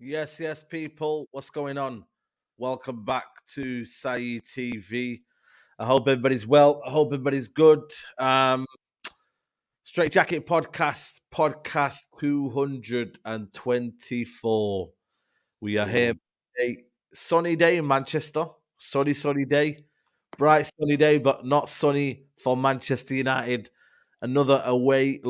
Yes, yes, people. What's going on? Welcome back to Saeed TV. I hope everybody's well. I hope everybody's good. Straightjacket podcast 224. We are here. A sunny day in Manchester. Sunny day. Bright sunny day, but not sunny for Manchester United. Another away.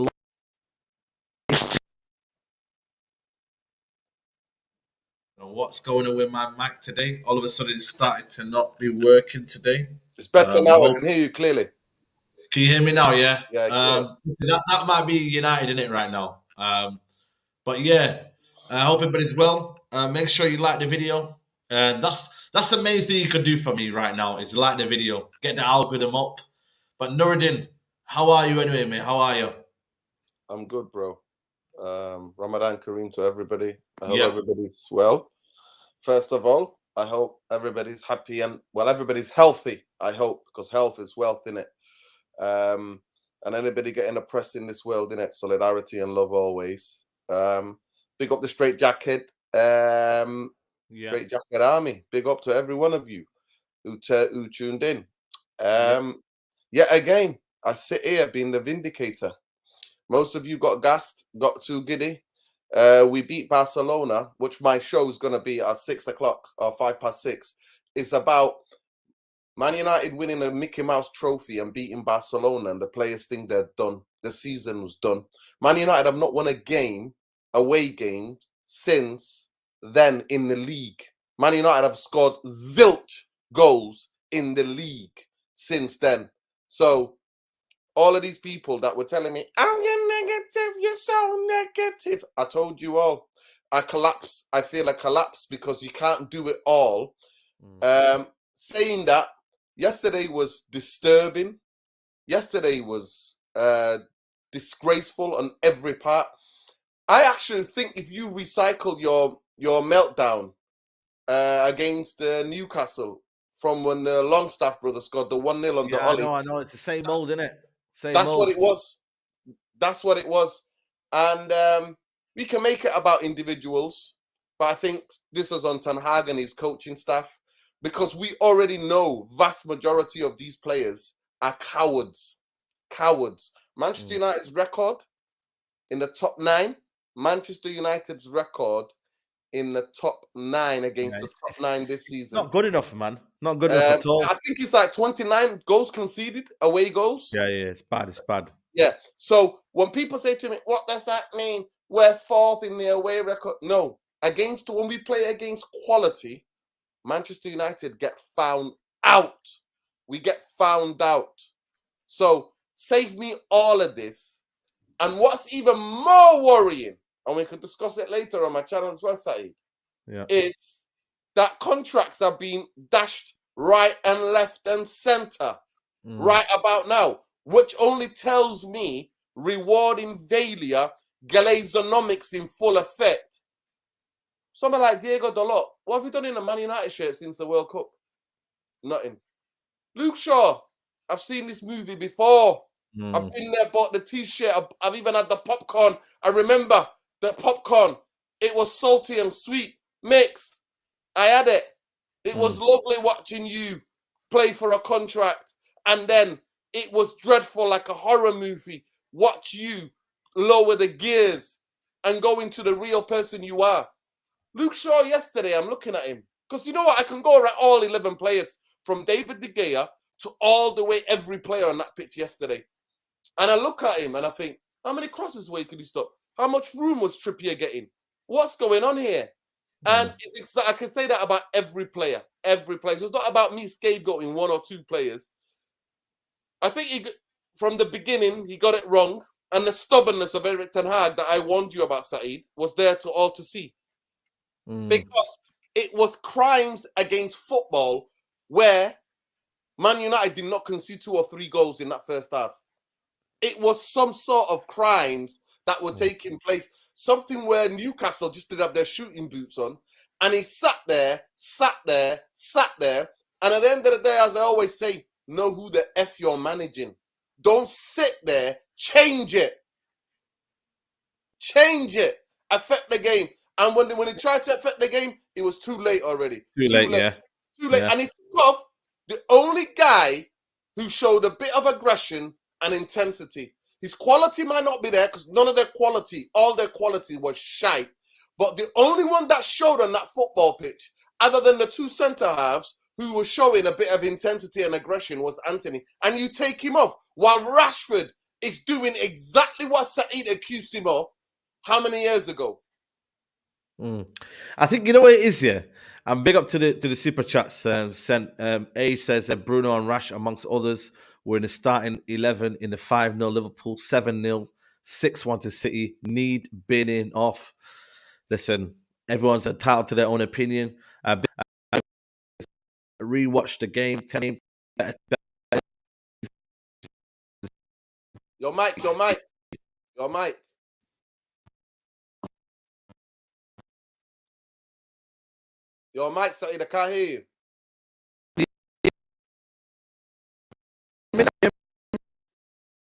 What's going on with my Mac today? All of a sudden, it started to not be working today. It's better now. I can hear you clearly. Can you hear me now? Yeah. Yeah. That might be United in it right now. But yeah, I hope everybody's well. Make sure you like the video. That's the main thing you can do for me right now is like the video, get the algorithm up. But Nuradin, how are you anyway, mate? How are you? I'm good, bro. Ramadan Kareem to everybody. I hope everybody's well. First of all, I hope everybody's happy and everybody's healthy. I hope, because health is wealth, innit? And anybody getting oppressed in this world, innit? Solidarity and love always. Big up the Straightjacket. Straightjacket Army. Big up to every one of you who tuned in. Yet again, I sit here being the vindicator. Most of you got gassed, got too giddy. We beat Barcelona, which my show is going to be at 6 o'clock or 6:05. It's about Man United winning a Mickey Mouse trophy and beating Barcelona, and the players think they're done. The season was done. Man United have not won a away game, since then in the league. Man United have scored zilch goals in the league since then. So all of these people that were telling me, "Oh, you're negative, you're so negative." I told you all, I collapse. I feel a collapse because you can't do it all. Saying that, yesterday was disturbing. Yesterday was disgraceful on every part. I actually think if you recycle your meltdown against Newcastle from when the Longstaff brothers scored the 1-0 on the Yeah, Ollie. I know. It's the same old, isn't it? Same That's old. what it was. That's what it was. And we can make it about individuals, but I think this was on Ten Hag and his coaching staff, because we already know vast majority of these players are cowards. Cowards. Manchester United's record in the top 9. Manchester United's record in the top 9 against the top 9 this season. Not good enough, man. Not good enough at all. I think it's like 29 goals conceded, away goals. Yeah, it's bad. It's bad. Yeah. So when people say to me, what does that mean? We're 4th in the away record. No. When we play against quality, Manchester United get found out. We get found out. So save me all of this. And what's even more worrying, and we can discuss it later on my channel as well, Saeed, is that contracts are being dashed right and left and center right about now, which only tells me rewarding failure, Glazonomics in full effect. Someone like Diego Dalot, what have you done in a Man United shirt since the World Cup? Nothing. Luke Shaw, I've seen this movie before. I've been there, bought the t-shirt. I've even had the popcorn. I remember the popcorn. It was salty and sweet mixed. I had it. It was lovely watching you play for a contract. And then it was dreadful, like a horror movie. Watch you lower the gears and go into the real person you are. Luke Shaw yesterday, I'm looking at him. Because you know what? I can go around all 11 players from David De Gea to all the way every player on that pitch yesterday. And I look at him and I think, how many crosses away could he stop? How much room was Trippier getting? What's going on here? And I can say that about every player. Every player. So it's not about me scapegoating 1 or 2 players. I think from the beginning, he got it wrong. And the stubbornness of Erik Ten Hag that I warned you about, Saeed, was there to all to see. Because it was crimes against football where Man United did not concede 2 or 3 goals in that first half. It was some sort of crimes that were taking place. Something where Newcastle just didn't have their shooting boots on. And he sat there. And at the end of the day, as I always say, know who the F you're managing. Don't sit there. Change it. Change it. Affect the game. And when he tried to affect the game, it was too late already. Too late. Too late. Yeah. And he took off the only guy who showed a bit of aggression and intensity. His quality might not be there because none of their quality, all their quality was shite. But the only one that showed on that football pitch, other than the 2 centre halves who were showing a bit of intensity and aggression, was Anthony. And you take him off while Rashford is doing exactly what Saeed accused him of how many years ago? I think you know what it is here. And big up to the super chats sent. A says that Bruno and Rash, amongst others, were in the starting 11 in the 5-0 Liverpool, 7-0, 6-1 to City. Need binning off. Listen, everyone's entitled to their own opinion. Rewatch the game. Your mic. Your mic, Saeed, I can't hear you.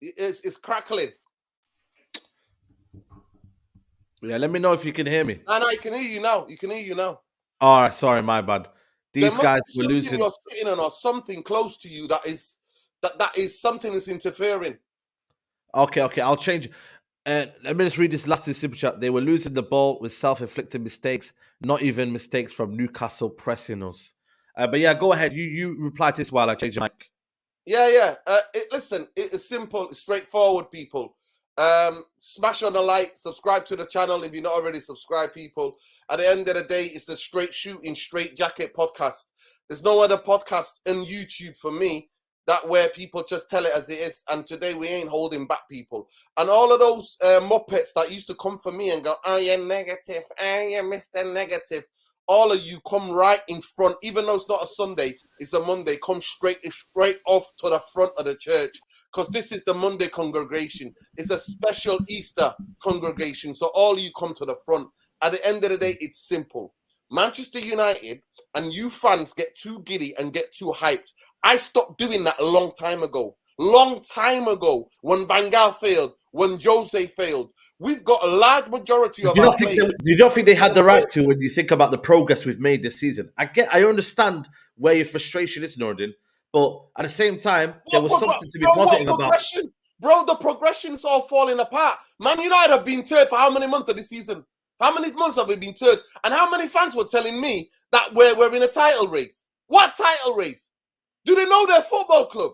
It's crackling. Yeah, let me know if you can hear me. No, you can hear you now. All right, sorry, my bad. These guys were losing. You're sitting on or something close to you that is something that's interfering. Okay, I'll change. Let me just read this last super chat. They were losing the ball with self-inflicted mistakes, not even mistakes from Newcastle pressing us. But yeah, go ahead. You reply to this while I change your mic. Yeah. Listen, it is simple, straightforward, people. Smash on the like, subscribe to the channel if you're not already subscribed, people. At the end of the day, it's the Straight Shooting Straightjacket podcast. There's no other podcast on YouTube for me that where people just tell it as it is. And today we ain't holding back, people. And all of those muppets that used to come for me and go, oh, you're negative. Oh, you're Mr. Negative. All of you come right in front, even though it's not a Sunday, it's a Monday. Come straight off to the front of the church. Because this is the Monday congregation. It's a special Easter congregation. So all you come to the front. At the end of the day, it's simple. Manchester United and you fans get too giddy and get too hyped. I stopped doing that a long time ago. Long time ago, when Van Gaal failed, when Jose failed. We've got a large majority of our players. You don't think they had the right to when you think about the progress we've made this season? I understand where your frustration is, Nuradin, but at the same time, there was something to be positive about. Bro, the progression's all falling apart. Man United have been third for how many months of this season? How many months have we been third? And how many fans were telling me that we're in a title race? What title race? Do they know their football club?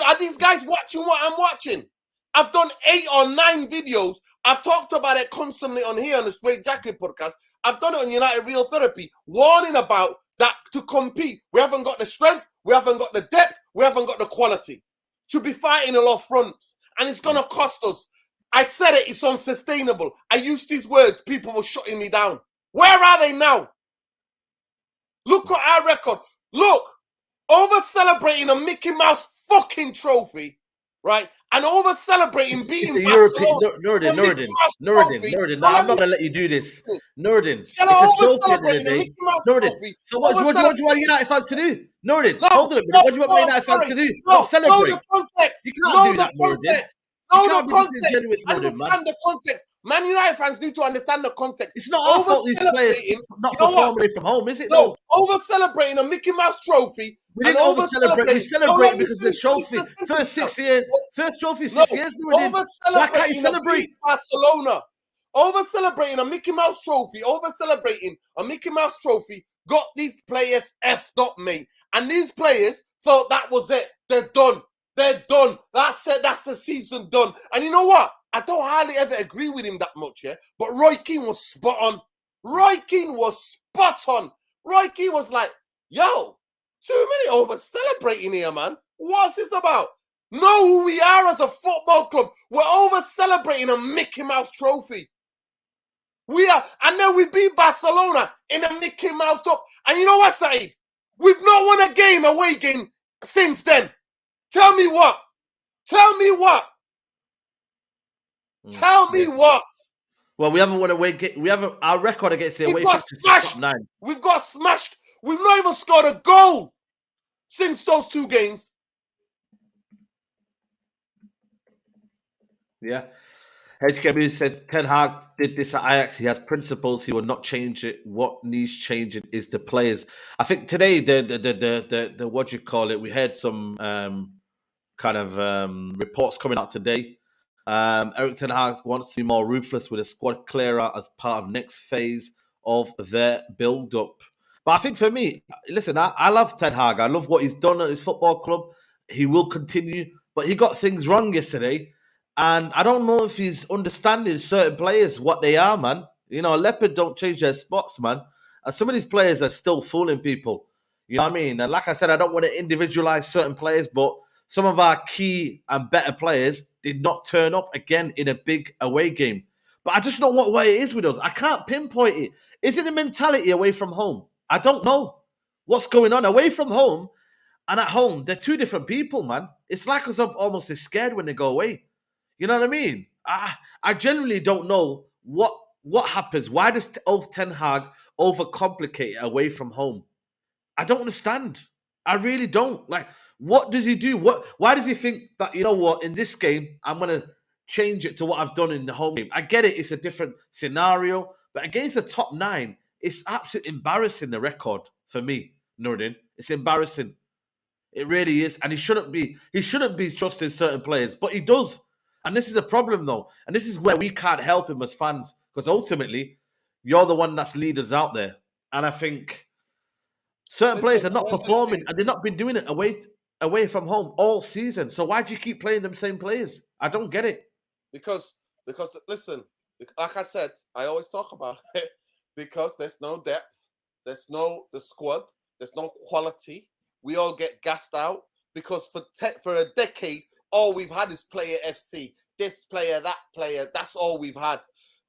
Are these guys watching what I'm watching? I've done 8 or 9 videos. I've talked about it constantly on here on the Straightjacket podcast. I've done it on United Real Therapy, warning about that to compete. We haven't got the strength, we haven't got the depth, we haven't got the quality to be fighting a lot of fronts. And it's going to cost us. I said it, it's unsustainable. I used these words, people were shutting me down. Where are they now? Look at our record. Look, over celebrating a Mickey Mouse fucking trophy, right? And over celebrating beating Barcelona. Nuradin. No, I'm not gonna let you do this. Nuradin, it's a trophy at the end of the day. Nuradin. So what do you want United fans to do? Nuradin, hold on a minute. What do you want United fans to do? No, celebrate. Know the context. You can't do that, Nuradin. Know the context. Understand the context. Man United fans need to understand the context. It's not our fault these players not performing from home, is it? No, over celebrating a Mickey Mouse trophy. We didn't over celebrate. We celebrate because of the trophy. First 6 years. First trophy, 6 years. Why can't you celebrate? Barcelona. Over celebrating a Mickey Mouse trophy. Over celebrating a Mickey Mouse trophy got these players effed up, mate. And these players thought that was it. They're done. They're done. That's it. That's the season done. And you know what? I don't hardly ever agree with him that much, yeah? But Roy Keane was spot on. Roy Keane was spot on. Roy Keane was like, yo, too many over celebrating here, man. What's this about? Know who we are as a football club. We're over celebrating a Mickey Mouse trophy. We are. And then we beat Barcelona in a Mickey Mouse up. And you know what, Saeed? We've not won a away game since then. Tell me what? Tell me what? Tell me what? Well, we haven't won away game. We haven't. Our record against the away top 9. We've got smashed. We've not even scored a goal since those 2 games. Yeah. HKB says Ten Hag did this at Ajax. He has principles. He will not change it. What needs changing is the players. I think today the what do you call it? We had some kind of reports coming out today. Eric Ten Hag wants to be more ruthless with a squad clearer as part of next phase of their build-up. But I think for me, listen, I love Ten Hag. I love what he's done at his football club. He will continue, but he got things wrong yesterday. And I don't know if he's understanding certain players, what they are, man. You know, Leopard don't change their spots, man. And some of these players are still fooling people. You know what I mean? And like I said, I don't want to individualize certain players, but some of our key and better players did not turn up again in a big away game. But I just don't know what it is with us. I can't pinpoint it. Is it the mentality away from home? I don't know what's going on. Away from home and at home, they're 2 different people, man. It's like us almost scared when they go away. You know what I mean? I genuinely don't know what happens. Why does Ten Hag overcomplicate it away from home? I don't understand. I really don't. Like, what does he do? Why does he think that, you know what, in this game, I'm going to change it to what I've done in the home game? I get it. It's a different scenario. But against the top 9, it's absolutely embarrassing, the record, for me, Nuradin. It's embarrassing. It really is. And he shouldn't be trusting certain players. But he does. And this is a problem, though. And this is where we can't help him as fans. Because ultimately, you're the one that's lead us out there. And I think certain players are not performing. And they've not been doing it away from home all season. So why do you keep playing them same players? I don't get it. Because listen, like I said, I always talk about it. Because there's no depth. There's the squad. There's no quality. We all get gassed out. Because for a decade, all we've had is player FC. This player, that player. That's all we've had.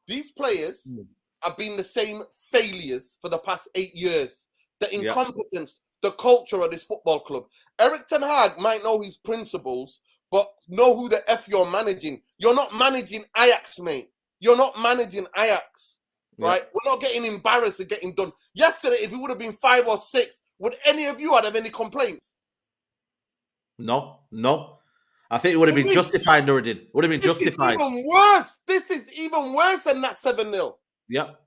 These players have been the same failures for the past 8 years. The incompetence, the culture of this football club. Eric Ten Hag might know his principles, but know who the F you're managing. You're not managing Ajax, mate. You're not managing Ajax. right? We're not getting embarrassed and getting done. Yesterday, if it would have been 5 or 6, would any of you have any complaints? No. I think it would have been justified, Nuradin. Would have been justified. This is even worse. This is even worse than that 7-0. Yep.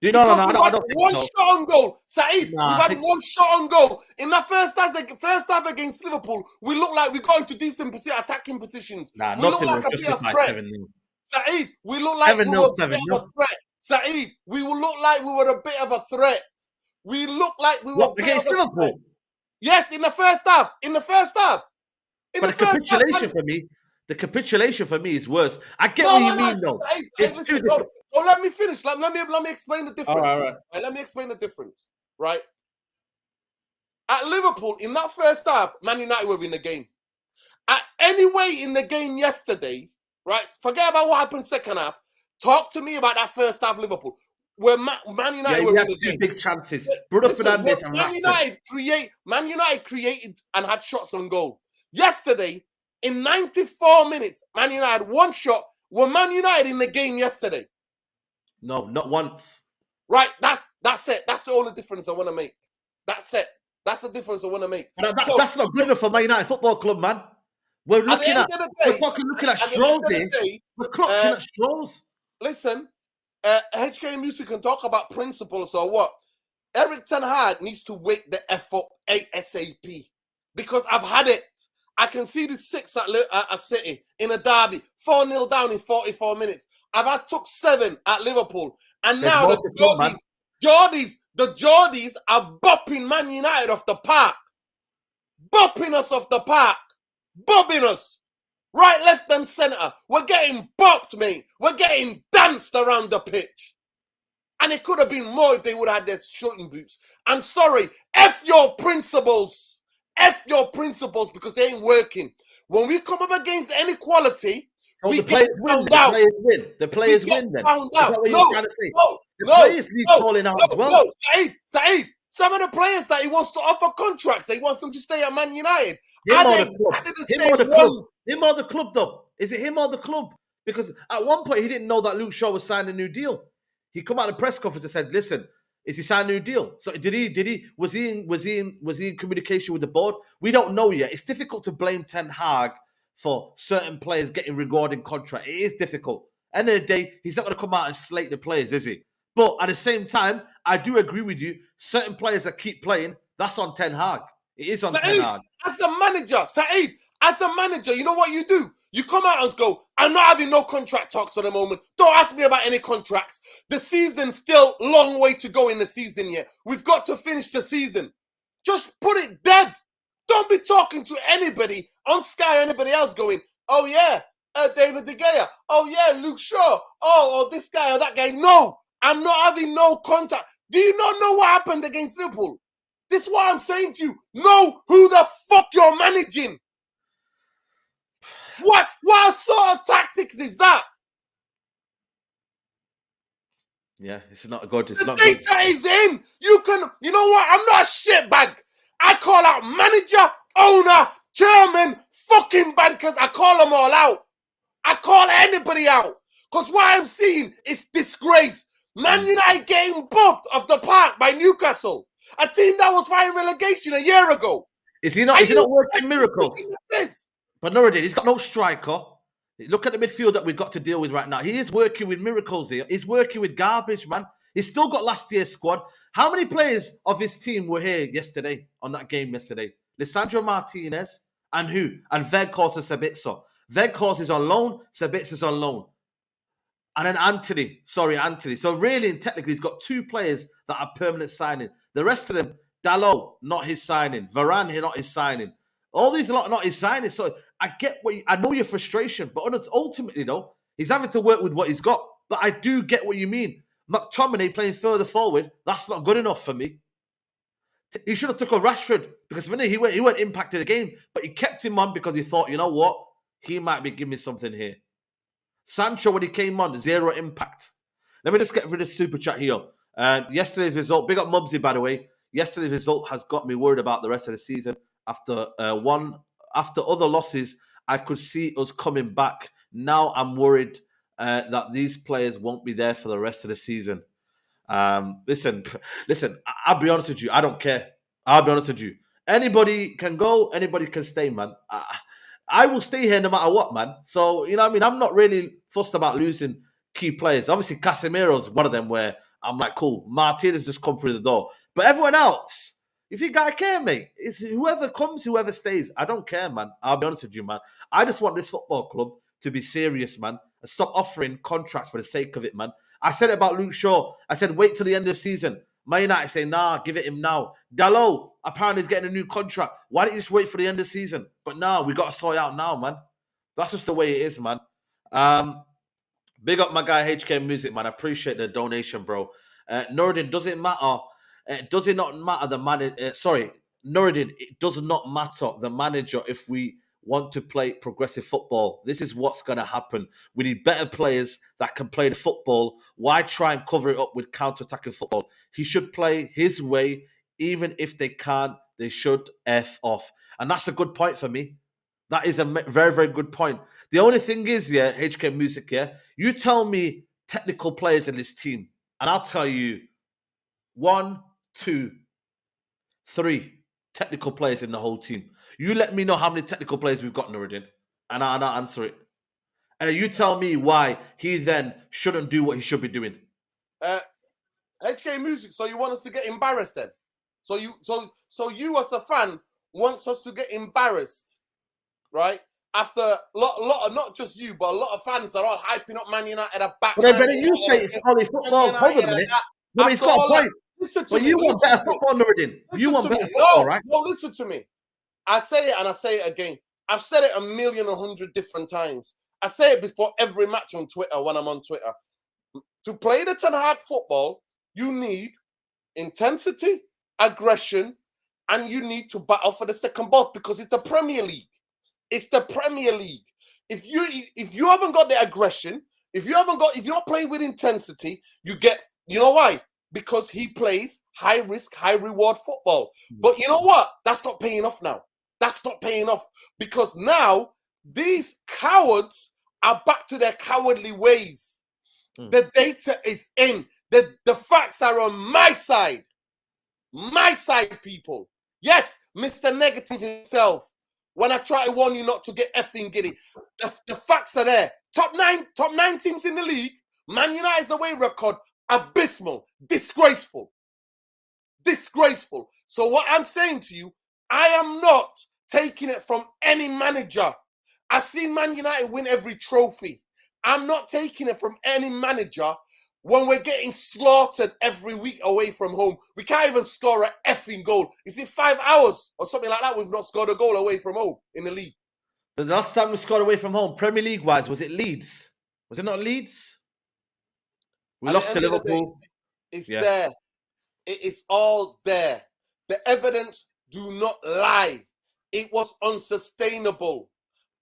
No, I don't think so. One shot on goal. Saeed, we've had one shot on goal. In that first half against Liverpool, we look like we got into decent attacking positions. Nah, we look like a bit of threat. Saeed, we look like we were a bit of a threat. Saeed, we will look like we were a bit of a threat. We look like we were against Liverpool. Yes, in the first half. But the capitulation for me is worse. I get what you mean, though. It's too different. Oh, let me finish. Let me explain the difference. All right. Let me explain the difference. Right. At Liverpool, in that first half, Man United were in the game. At any way in the game yesterday, right? Forget about what happened second half. Talk to me about that first half Liverpool. Where Man United were in the game. Big chances. Bruno Fernandes and Man United created and had shots on goal. Yesterday, in 94 minutes, Man United had one shot. Were Man United in the game yesterday? No, not once. Right, that's it. That's the only difference I want to make. That's it. That's the difference I want to make. That's not good enough for Man United Football Club, man. We're looking at straws here. We're clutching at straws. Listen, HK Music can talk about principles or what. Eric Ten Hag needs to wake the F up ASAP. Because I've had it. I can see the 6 at City in a derby. 4-0 down in 44 minutes. Took 7 at Liverpool. And now the Geordies are bopping Man United off the park. Bopping us off the park. Bobbing us. Right, left and centre. We're getting bopped, mate. We're getting danced around the pitch. And it could have been more if they would have had their shooting boots. I'm sorry. F your principles. F your principles because they ain't working. When we come up against inequality, we the players win. The players win then. Found out. What you're trying to say. The players need calling out as well. Saeed, some of the players that he wants to offer contracts, he wants them to stay at Man United. Him or the club, though. Is it him or the club? Because at one point he didn't know that Luke Shaw was signing a new deal. He come out of the press conference and said, "Listen, is he signing a new deal?" So was he in communication with the board? We don't know yet. It's difficult to blame Ten Hag for certain players getting rewarding contract. It is difficult. End of the day, he's not going to come out and slate the players, is he? But at the same time, I do agree with you. Certain players that keep playing, that's on Ten Hag. It is on Ten Hag. As a manager, Saeed, as a manager, you know what you do? You come out and go, I'm not having no contract talks at the moment. Don't ask me about any contracts. The season's still a long way to go in the season yet. We've got to finish the season. Just put it dead. Don't be talking to anybody on Sky or anybody else going, oh yeah, David De Gea. Oh yeah, Luke Shaw. Oh, or this guy or that guy. No, I'm not having no contact. Do you not know what happened against Liverpool? This is what I'm saying to you. Know who the fuck you're managing. What sort of tactics is that? Yeah, it's not good. It's not good. That is in. You know what? I'm not a shitbag. I call out manager, owner, chairman, fucking bankers. I call them all out. I call anybody out. Because what I'm seeing is disgrace. Man United getting booked off the park by Newcastle. A team that was fighting relegation a year ago. Is he not working miracles? But Nuradin, he's got no striker. Look at the midfield that we've got to deal with right now. He is working with miracles here. He's working with garbage, man. He's still got last year's squad. How many players of his team were here yesterday, on that game yesterday? Lisandro Martinez and who? And Weghorst and Sabitzer. Weghorst is on loan. Sabitzer is on loan. And then Anthony. So really and technically, he's got 2 players that are permanent signing. The rest of them, Dalot, not his signing. Varane, not his signing. All these are not his signing. So I know your frustration, but ultimately, though, he's having to work with what he's got. But I do get what you mean. McTominay playing further forward, that's not good enough for me. He should have took a Rashford because he weren't impacted the game, but he kept him on because he thought, you know what? He might be giving me something here. Sancho, when he came on, 0 impact. Let me just get rid of super chat here. Yesterday's result, big up Mubsy, by the way. Yesterday's result has got me worried about the rest of the season. After other losses, I could see us coming back. Now I'm worried that these players won't be there for the rest of the season. Listen, listen. I'll be honest with you. I don't care. I'll be honest with you. Anybody can go. Anybody can stay, man. I will stay here no matter what, man. So you know what I mean. I'm not really fussed about losing key players. Obviously, Casemiro's one of them where I'm like, cool. Martinez just come through the door, but everyone else, if you gotta care, mate, it's whoever comes, whoever stays. I don't care, man. I'll be honest with you, man. I just want this football club to be serious, man, and stop offering contracts for the sake of it, man. I said it about Luke Shaw. I said, wait till the end of the season. Man United say, nah, give it him now. Dalot apparently is getting a new contract. Why don't you just wait for the end of the season? But now we got to sort it out now, man. That's just the way it is, man. Big up my guy HK Music, man. I appreciate the donation, bro. Nuradin, does it matter? Does it not matter the manager? Sorry, Nuradin, it does not matter the manager if we want to play progressive football. This is what's going to happen. We need better players that can play the football. Why try and cover it up with counter-attacking football? He should play his way. Even if they can't, they should F off. And that's a good point for me. That is a very, very good point. The only thing is, yeah, HK Music, yeah, you tell me technical players in this team, and I'll tell you 1, 2, 3 technical players in the whole team. You let me know how many technical players we've got, Nuradin, and I'll answer it. And you tell me why he then shouldn't do what he should be doing. HK Music, so you want us to get embarrassed then? So you as a fan wants us to get embarrassed, right? After a lot of, not just you, but a lot of fans are all hyping up Man United are back. But then you say it's only football. Hold on a minute. No, he's got a point. But you want better football, Nuradin. You want better football, right? No, listen to me. I say it and I say it again. I've said it 1,100,000 different times. I say it before every match on Twitter when I'm on Twitter. To play the Ten Hag football, you need intensity, aggression, and you need to battle for the second ball because it's the Premier League. It's the Premier League. If you haven't got the aggression, if you're not playing with intensity, you know why? Because he plays high risk, high reward football. But you know what? That's not paying off now. That's not paying off because now these cowards are back to their cowardly ways. The data is in. The facts are on my side. My side, people. Yes, Mr. Negative himself. When I try to warn you not to get effing giddy, the facts are there. Top nine teams in the league. Man United's away record, abysmal, disgraceful. Disgraceful. So what I'm saying to you, I am not taking it from any manager. I've seen Man United win every trophy. I'm not taking it from any manager when we're getting slaughtered every week away from home. We can't even score an effing goal. Is it 5 hours or something like that? We've not scored a goal away from home in the league. The last time we scored away from home, Premier League wise, was it Leeds? Was it not Leeds? We lost to Liverpool. It's there. It is all there. The evidence do not lie. It was unsustainable.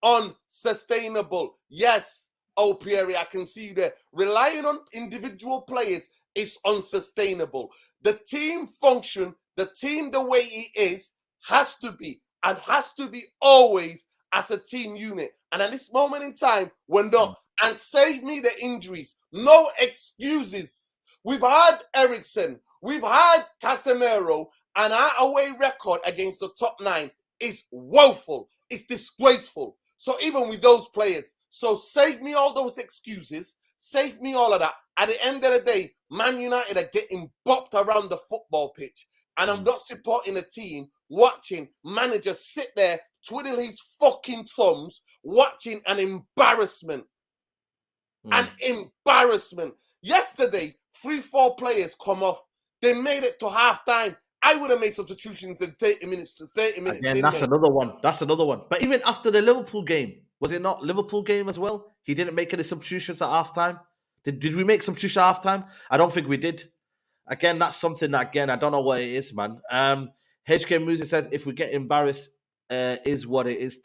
Unsustainable. Yes, oh, Pierre, I can see you there. Relying on individual players is unsustainable. The team function, the team the way it is, has to be and has to be always as a team unit. And at this moment in time, we're not. And save me the injuries. No excuses. We've had Eriksen. We've had Casemiro. And our away record against the top 9 is woeful. It's disgraceful. So even with those players, so save me all those excuses. Save me all of that. At the end of the day, Man United are getting bopped around the football pitch. And I'm not supporting a team watching managers sit there, twiddle his fucking thumbs, watching an embarrassment. An embarrassment. Yesterday, 3-4 players come off. They made it to half-time. I would have made substitutions in 30 minutes to 30 minutes. Again, that's another one. That's another one. But even after the Liverpool game, was it not Liverpool game as well? He didn't make any substitutions at half-time. Did we make substitutions at half-time? I don't think we did. Again, that's something that, again, I don't know what it is, man. HK Music says, if we get embarrassed, is what it is.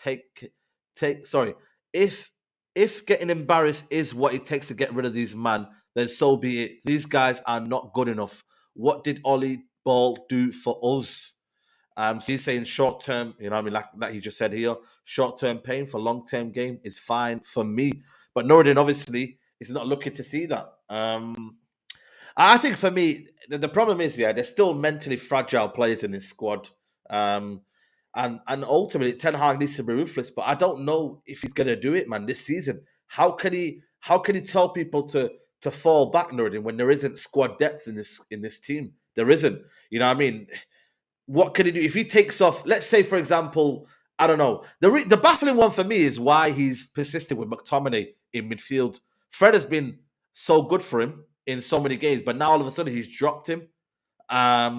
If getting embarrassed is what it takes to get rid of these man, then so be it. These guys are not good enough. What did Ollie Ball do for us? So he's saying short term, you know what I mean, like he just said here, short term pain for long term gain is fine for me. But Nuradin obviously is not looking to see that. I think for me, the problem is, yeah, there's still mentally fragile players in this squad. And ultimately Ten Hag needs to be ruthless, but I don't know if he's gonna do it, man, this season. How can he tell people to fall back, Nuradin, when there isn't squad depth in this team? There isn't. You know what I mean? What can he do if he takes off? Let's say, for example, I don't know. The baffling one for me is why he's persistent with McTominay in midfield. Fred has been so good for him in so many games, but now all of a sudden he's dropped him. Yeah,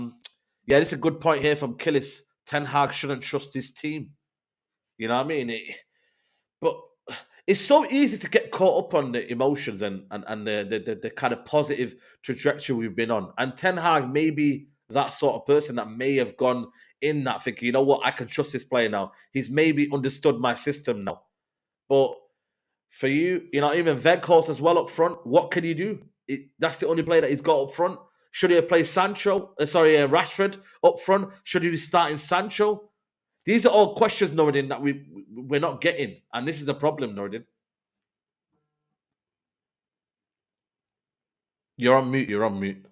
this is a good point here from Killis. Ten Hag shouldn't trust his team. You know what I mean? But it's so easy to get caught up on the emotions and the kind of positive trajectory we've been on. And Ten Hag may be that sort of person that may have gone in that thinking, you know what, I can trust this player now. He's maybe understood my system now. But for you, even Weghorst as well up front, what can you do? That's the only player that he's got up front. Should he have played Rashford up front? Should he be starting Sancho? These are all questions, Nuradin, that we're not getting. And this is the problem, Nuradin. You're on mute.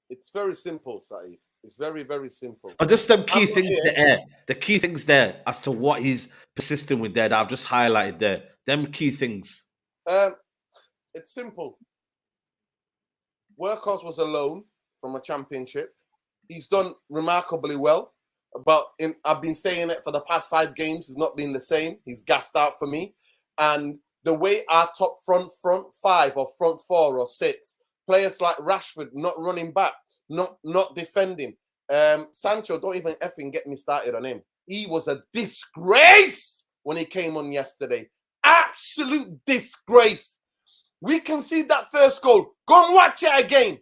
It's very simple, Saeed. It's very, very simple. Just some key things there. The key things there as to what he's persisting with there that I've just highlighted there. Them key things. It's simple. Weghorst was a loan from a championship. He's done remarkably well. But I've been saying it for the past 5 games. It's not been the same. He's gassed out for me. And the way our top front 5 or front 4 or 6, players like Rashford not running back, not defending. Sancho, don't even effing get me started on him. He was a disgrace when he came on yesterday. Absolute disgrace. We concede that first goal. Go and watch it again.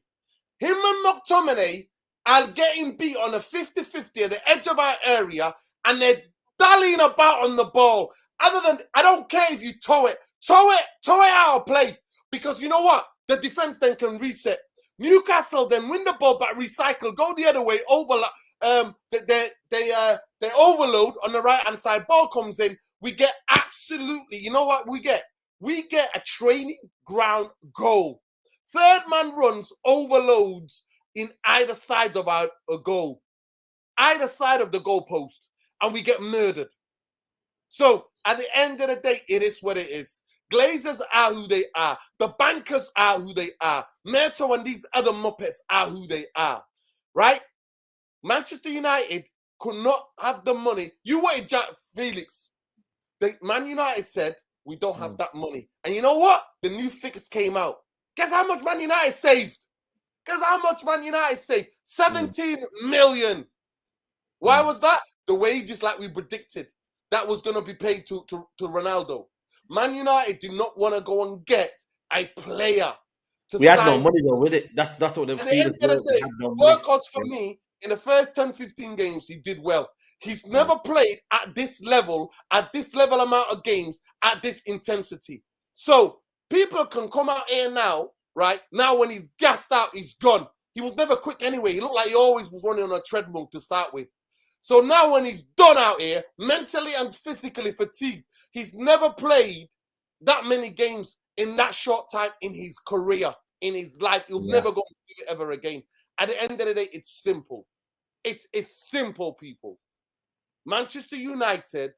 Him and McTominay are getting beat on a 50-50 at the edge of our area, and they're dallying about on the ball. Other than, I don't care if you toe it out of play. Because you know what? The defense then can reset. Newcastle then win the ball back, recycle, go the other way, overlap. They overload on the right-hand side. Ball comes in. We get absolutely, you know what we get? We get a training ground goal. Third man runs, overloads in either side of a goal. Either side of the goalpost. And we get murdered. So, at the end of the day, it is what it is. Glazers are who they are. The bankers are who they are. Merto and these other Muppets are who they are. Right? Manchester United could not have the money. You wait, Jack Felix. The Man United said, we don't have that money. And you know what? The new figures came out. Guess how much Man United saved? Guess how much Man United saved? 17 million. Why was that? The wages like we predicted. That was going to be paid to Ronaldo. Man United did not want to go and get a player. We had no money though with it. That's what the feelers were. Weghorst for me, in the first 10-15 games, he did well. He's never played at this level amount of games, at this intensity. So people can come out here now, right? Now when he's gassed out, he's gone. He was never quick anyway. He looked like he always was running on a treadmill to start with. So now when he's done out here, mentally and physically fatigued, he's never played that many games in that short time in his career, in his life. He'll never go and do it ever again. At the end of the day, it's simple. It's simple, people. Manchester United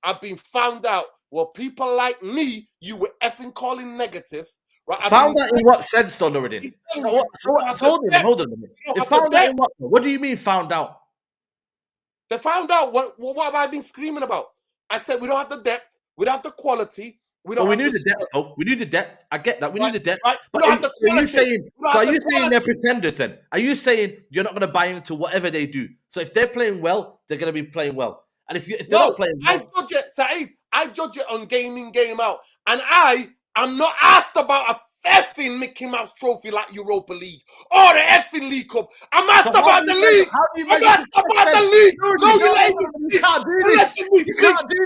have been found out. Well, people like me, you were effing calling negative. Right? Found out in what sense, though, Nuradin? Hold on a minute. They found out in what do you mean found out? They found out what have I been screaming about? I said we don't have the depth, we don't have the quality. We knew the depth. Oh, we knew the depth. I get that. We knew the depth. Right. But are you saying they're pretenders then? Are you saying you're not going to buy into whatever they do? So if they're playing well, they're going to be playing well. And if they're not playing well, I judge it, Saeed. I judge it on game in, game out. And I am not asked about a effing Mickey Mouse trophy like Europa League or the effing League Cup. I'm asked about the league. I'm asked about the league. No, you can't do this. You can't do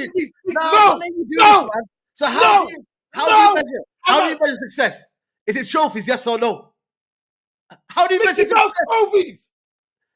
this. No. So how do you measure success? Is it trophies, yes or no? How do you measure success? Trophies.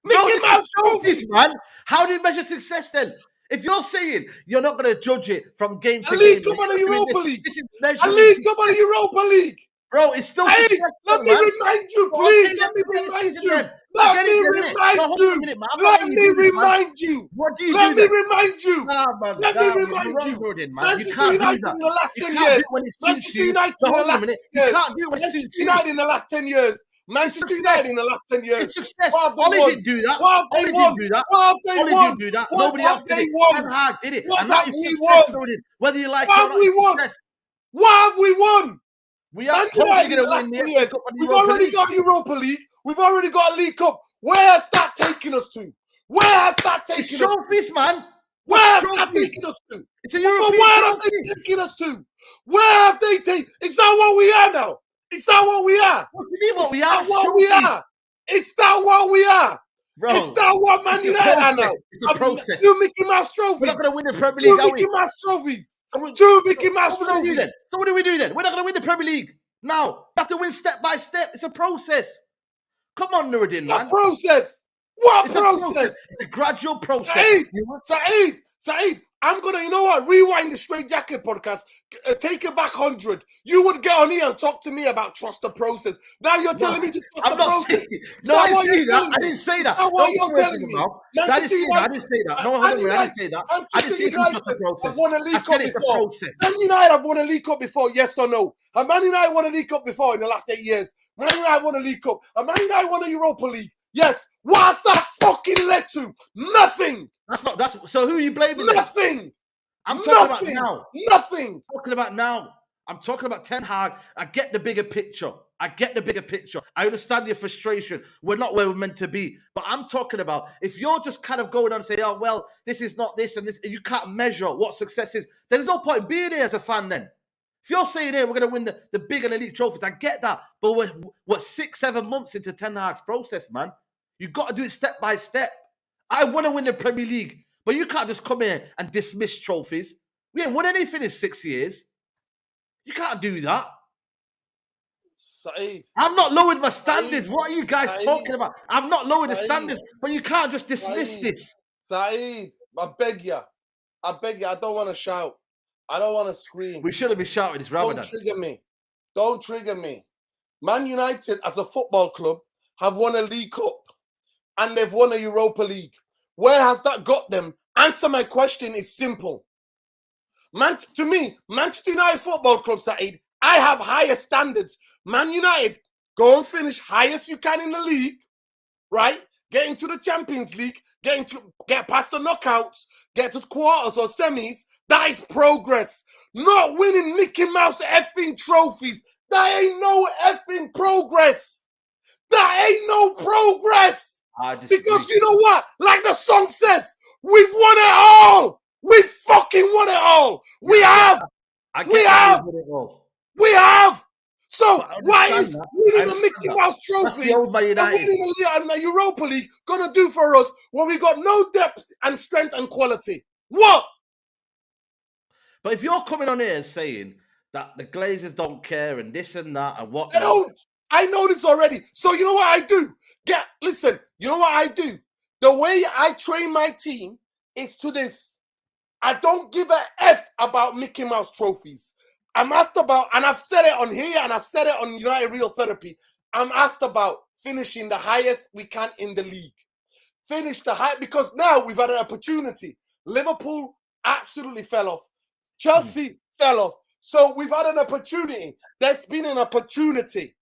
Mickey Mouse trophies, man. How do you measure success then? If you're saying you're not going to judge it from game to A game, League Cup and a Europa League. This is A measuring League Cup and a Europa League. Bro, it's still Hey, successful, let me man. remind you, Well, please. okay, Let me forget the remind season you. then. Let Forget me it then, innit? remind No, hold you. on a minute, man. I'm not Let letting me you do this, man. remind you. What do you Let do me then? remind you. Nah, man. Let me remind you're you. wrong, Nuradin, man. You Manchester can't do United that. in the last You 10 can't do years. it when it suits Manchester you. United No, in the hold on a last minute. 10 You years. can't do it when it Manchester suits you. United in the last 10 years. Manchester United in the last 10 years. It's success. What have they Ollie won? didn't do that. What have Ollie they won? didn't do that. What have they Ollie won? didn't do that. What Nobody have else did they it. won? Ten Hag did it. What And that have is we success, won? Nuradin. Whether you like What it or have not, we it's won? success. What have we won? We are Man hopefully United in going the to last win the 10 FA years. Cup and the We've Europa already League. got Europa League. We've already got a League Cup. Where has that taken us to? Where has that It's taken us to? trophies, man. Where What's has that trophies? taken us to? It's a But European where have trophy. they taken us to? Where have they taken? Is that what we are now? Is that what we are? What do you mean what we Is are? that It's what we trophies. are? Is that what we are? Bro, Is that what Man it's a United are now? process. It's a process. Two Mickey Mouse We're trophies. not going to win the Premier Two League, are we? Mickey Mouse trophies. So Two Mickey Mouse what are we going to do trophies. then? So what do we do then? We're not going to win the Premier League. Now, you have to win step by step. It's a process. Come on, Nuradin, What man. process? What It's a process? process. It's a gradual process. Saeed, I'm gonna, you know what? Rewind the Straightjacket podcast. Take it back 100. You would get on here and talk to me about trust the process. Now you're telling me to trust I'm the not process. saying. No, I didn't say that. I didn't say that. That's what Don't you're put words telling in me. my mouth. I Manchester didn't say that. I United, didn't say that. No, hold on, Man I didn't United, say that. I didn't Manchester say it's United just a process. have won a I League said Cup it's a before. process. Man United have won a League Cup before, yes or no? Have Man United won a League Cup before in the last 8 years? Man United won a League Cup. Have Man United won a Europa League? Yes. What has that fucking led to? Nothing. So who are you blaming then? Nothing. I'm talking about Nothing. now. Nothing. I'm talking about now. I'm talking about Ten Hag. I get the bigger picture. I understand your frustration. We're not where we're meant to be. But I'm talking about if you're just kind of going on and saying, oh, well, this is not this and this, and you can't measure what success is, then there's no point being here as a fan then. If you're saying, hey, we're going to win the big and elite trophies, I get that. But we're 6-7 months into Ten Hag's process, man. You've got to do it step by step. I want to win the Premier League, but you can't just come here and dismiss trophies. We ain't won anything in 6 years. You can't do that. Saeed. I've not lowered my standards. Saeed. What are you guys Saeed. talking about? I've not lowered the Saeed. standards, but you can't just dismiss Saeed. this. Saeed, I beg you. I don't want to shout. I don't want to scream. We shouldn't be shouting. It's Ramadan. Don't trigger me. Don't trigger me. Man United, as a football club, have won a League Cup and they've won a Europa League. Where has that got them? Answer my question is simple. To me, Manchester United Football Club, Saeed, I have higher standards. Man United, go and finish highest you can in the league, right? Get into the Champions League, get past the knockouts, get to quarters or semis. That is progress. Not winning Mickey Mouse effing trophies. That ain't no effing progress. That ain't no progress. Because you know what? Like the song says, we've won it all. We fucking won it all. We have. We have. So why is winning a Mickey Mouse trophy and winning a Europa League gonna do for us when we got no depth and strength and quality? What? But if you're coming on here and saying that the Glazers don't care and this and that and what, they don't. I know this already. So you know what I do? Listen. You know what I do? The way I train my team is to this. I don't give a F about Mickey Mouse trophies. I'm asked about, and I've said it on here, and I've said it on United Real Therapy. I'm asked about finishing the highest we can in the league. Finish the high, because now we've had an opportunity. Liverpool absolutely fell off. Chelsea fell off. So we've had an opportunity. There's been an opportunity.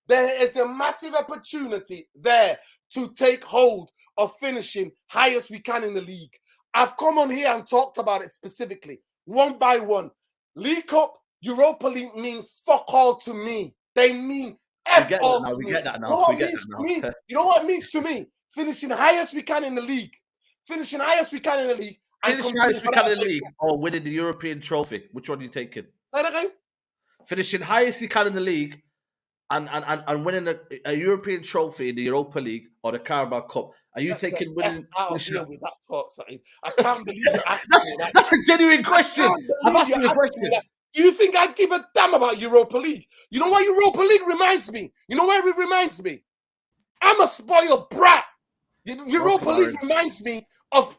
There is a massive opportunity there to take hold of finishing highest we can in the league. I've come on here and talked about it specifically, one by one. League Cup, Europa League mean fuck all to me. They mean F all to me. We get that now. You know what it means to me? Finishing highest we can in the league. Finishing highest we can in the league. Finishing highest we can in the league or winning the European trophy. Which one are you taking? Finishing highest you can in the league and winning a European trophy in the Europa League or the Carabao Cup. Are you taking winning? With that talk, Saeed. I can't believe you asked me that. That's a genuine question. I'm asking you a question. Do you think I give a damn about Europa League? You know what Europa League reminds me? You know where it reminds me? I'm a spoiled brat. Europa League reminds me of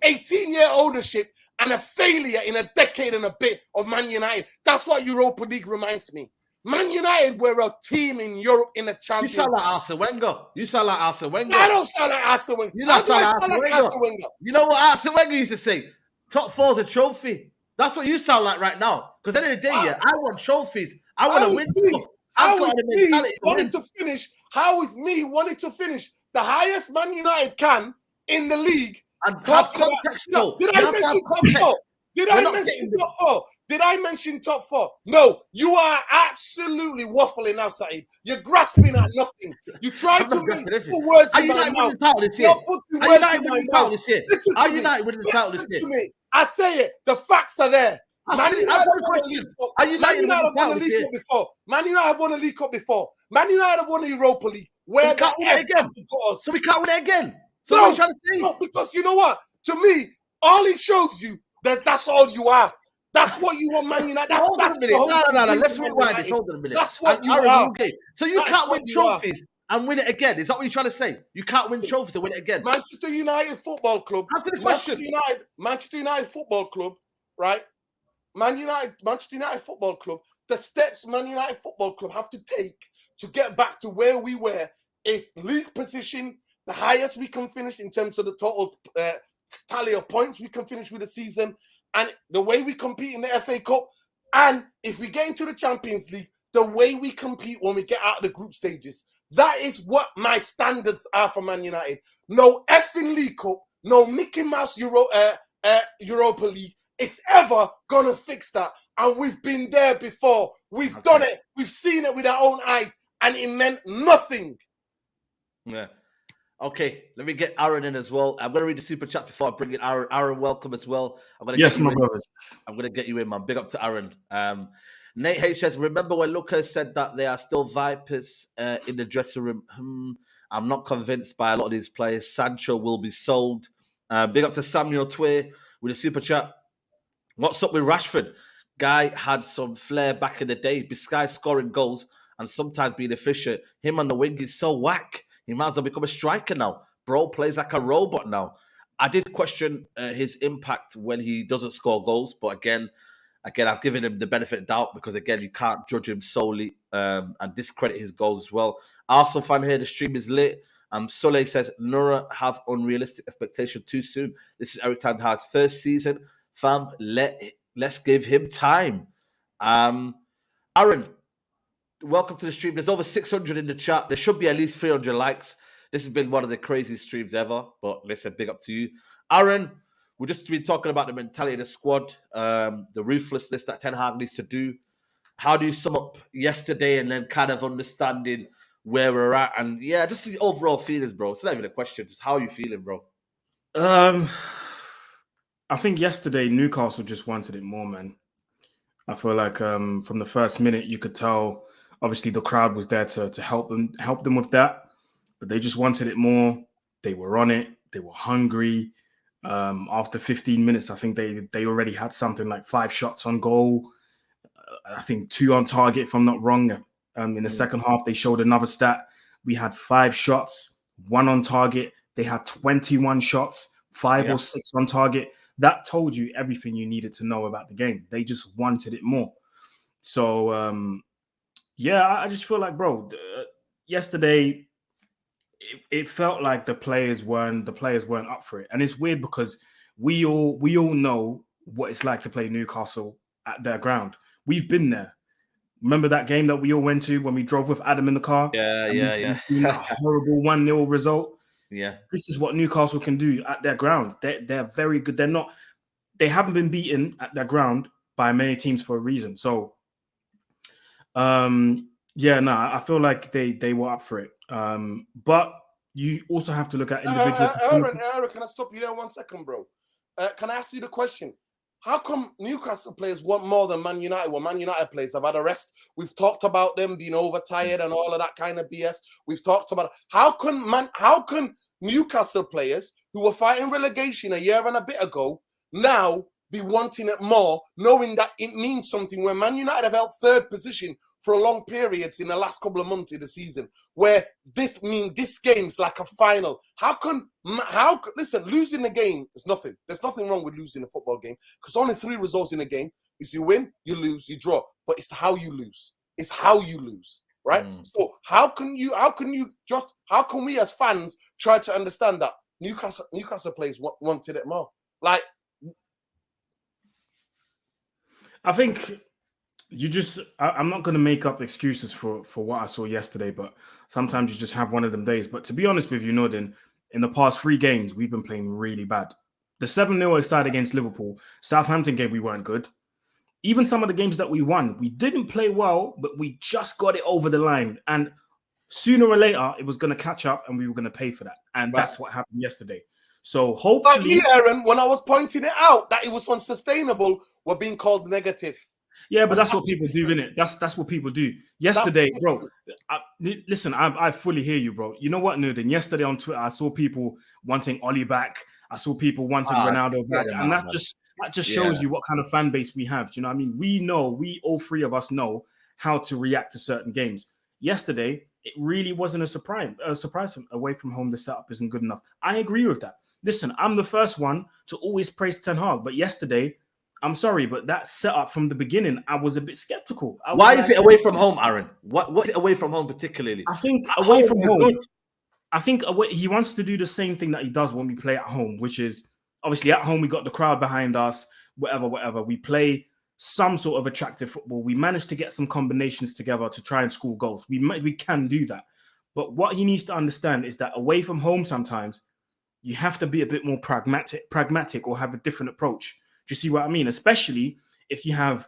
18 ownership and a failure in a decade and a bit of Man United. That's what Europa League reminds me. Man United were a team in Europe in the Champions You sound like League. Arsene Wenger. You sound like Arsene Wenger. I don't sound like Arsene Wenger. You don't sound like Arsene Wenger. Wenger. You know what Arsene Wenger used to say? Top four's a trophy. That's what you sound like right now. Because at the end of the day, yeah, I want trophies. I want to win stuff. How is me wanting to finish? How is me wanting to finish the highest Man United can in the league? And have context, though. Did I mention top four? Did I mention top four? Did I mention top four? No, you are absolutely waffling now, Saeed. You're grasping at nothing. You tried to make the words in my mouth. Are United winning the title this year? Are United winning the title this year? I say it. The facts are there. Man United have won a league cup before. Man United have won a league cup before. Man United have won a Europa League. Where we can't win it again. So we can't win it again. So no, what are you trying to say? No, because you know what? To me, all it shows you that's all you are. That's what you want, Man United. Hold on a minute. No. Let's rewind this. Hold on a minute. That's what you are. Okay. So you can't win trophies and win it again. Is that what you're trying to say? You can't win trophies and win it again. Manchester United Football Club. Answer the question. Manchester United Football Club, right? Manchester United Football Club. The steps Man United Football Club have to take to get back to where we were is league position, the highest we can finish in terms of the total tally of points we can finish with the season, and the way we compete in the FA Cup, and if we get into the Champions League, the way we compete when we get out of the group stages. That is what my standards are for Man United. No effing League Cup, no Mickey Mouse Europa League is ever going to fix that. And we've been there before. We've done it. We've seen it with our own eyes, and it meant nothing. Yeah. Okay, let me get Aaron in as well. I'm going to read the super chat before I bring in Aaron. Aaron, welcome as well. I'm going to get you in, man. Big up to Aaron. Nate H says, remember when Lucas said that they are still vipers in the dressing room? I'm not convinced by a lot of these players. Sancho will be sold. Big up to Samuel Tway with a super chat. What's up with Rashford? Guy had some flair back in the day. Besides scoring goals and sometimes being efficient, him on the wing is so whack. He might as well become a striker now. Bro plays like a robot now. I did question his impact when he doesn't score goals, but again, I've given him the benefit of doubt because, again, you can't judge him solely and discredit his goals as well. Arsenal fan here, the stream is lit. Soleil says, Nura have unrealistic expectation too soon. This is Eric Ten Hag's first season. Fam, let's give him time. Aaron, welcome to the stream. There's over 600 in the chat. There should be at least 300 likes. This has been one of the craziest streams ever. But listen, big up to you. Aaron, we've just been talking about the mentality of the squad, the ruthlessness that Ten Hag needs to do. How do you sum up yesterday and then kind of understanding where we're at? And yeah, just the overall feelings, bro. It's not even a question. Just how are you feeling, bro? I think yesterday Newcastle just wanted it more, man. I feel like from the first minute you could tell, obviously the crowd was there to help them with that, but they just wanted it more. They were on it. They were hungry. After 15 minutes, I think they already had something like 5 shots on goal. I think 2 on target, if I'm not wrong. In the second half, they showed another stat. We had 5 shots, 1 on target. They had 21 shots, 5 or 6 on target. That told you everything you needed to know about the game. They just wanted it more. So, I just feel like, bro, yesterday it felt like the players weren't up for it. And it's weird because we all know what it's like to play Newcastle at their ground. We've been there. Remember that game that we all went to when we drove with Adam in the car? Yeah. Seen that horrible 1-0 result. Yeah. This is what Newcastle can do at their ground. They're very good. They haven't been beaten at their ground by many teams for a reason. So, I feel like they were up for it. But you also have to look at individual. Aaron, can I stop you there 1 second, bro? Can I ask you the question? How come Newcastle players want more than Man United? Well, Man United players have had a rest. We've talked about them being overtired and all of that kind of BS. We've talked about how can Newcastle players who were fighting relegation a year and a bit ago now be wanting it more, knowing that it means something when Man United have held 3rd position for a long periods in the last couple of months of the season, where this game's like a final. Listen, losing the game is nothing. There's nothing wrong with losing a football game, because only 3 results in a game is you win, you lose, you draw. But it's how you lose. It's how you lose, right? So how can we as fans try to understand that Newcastle players wanted it more? Like, I think I'm not going to make up excuses for what I saw yesterday, but sometimes you just have one of them days. But to be honest with you, Nuradin, in the past 3 games, we've been playing really bad. The 7-0 side against Liverpool, Southampton game, we weren't good. Even some of the games that we won, we didn't play well, but we just got it over the line. And sooner or later, it was going to catch up and we were going to pay for that. And that's what happened yesterday. So hopefully... Like me, Aaron, when I was pointing it out that it was unsustainable, we're being called negative. Yeah, but that's what people do, innit? That's what people do. Yesterday, bro, listen, I fully hear you, bro. You know what, Nuradin? Yesterday on Twitter, I saw people wanting Oli back. I saw people wanting Ronaldo back. And that just shows you what kind of fan base we have. Do you know what I mean? We all 3 of us know how to react to certain games. Yesterday, it really wasn't a surprise. Away from home, the setup isn't good enough. I agree with that. Listen, I'm the first one to always praise Ten Hag, but yesterday, I'm sorry, but that setup from the beginning, I was a bit skeptical. Why is it away from home, Aaron? What is it away from home particularly? I think away from home, he wants to do the same thing that he does when we play at home, which is obviously at home we got the crowd behind us, whatever. We play some sort of attractive football. We managed to get some combinations together to try and score goals. We can do that. But what he needs to understand is that away from home sometimes you have to be a bit more pragmatic or have a different approach. Do you see what I mean? Especially if you have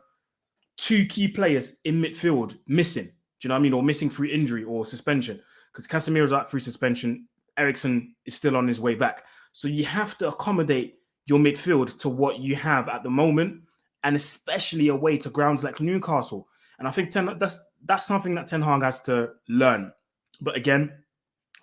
2 key players in midfield missing. Do you know what I mean? Or missing through injury or suspension. Because Casemiro's out through suspension. Eriksen is still on his way back. So you have to accommodate your midfield to what you have at the moment, and especially away to grounds like Newcastle. And I think that's something that Ten Hag has to learn. But again,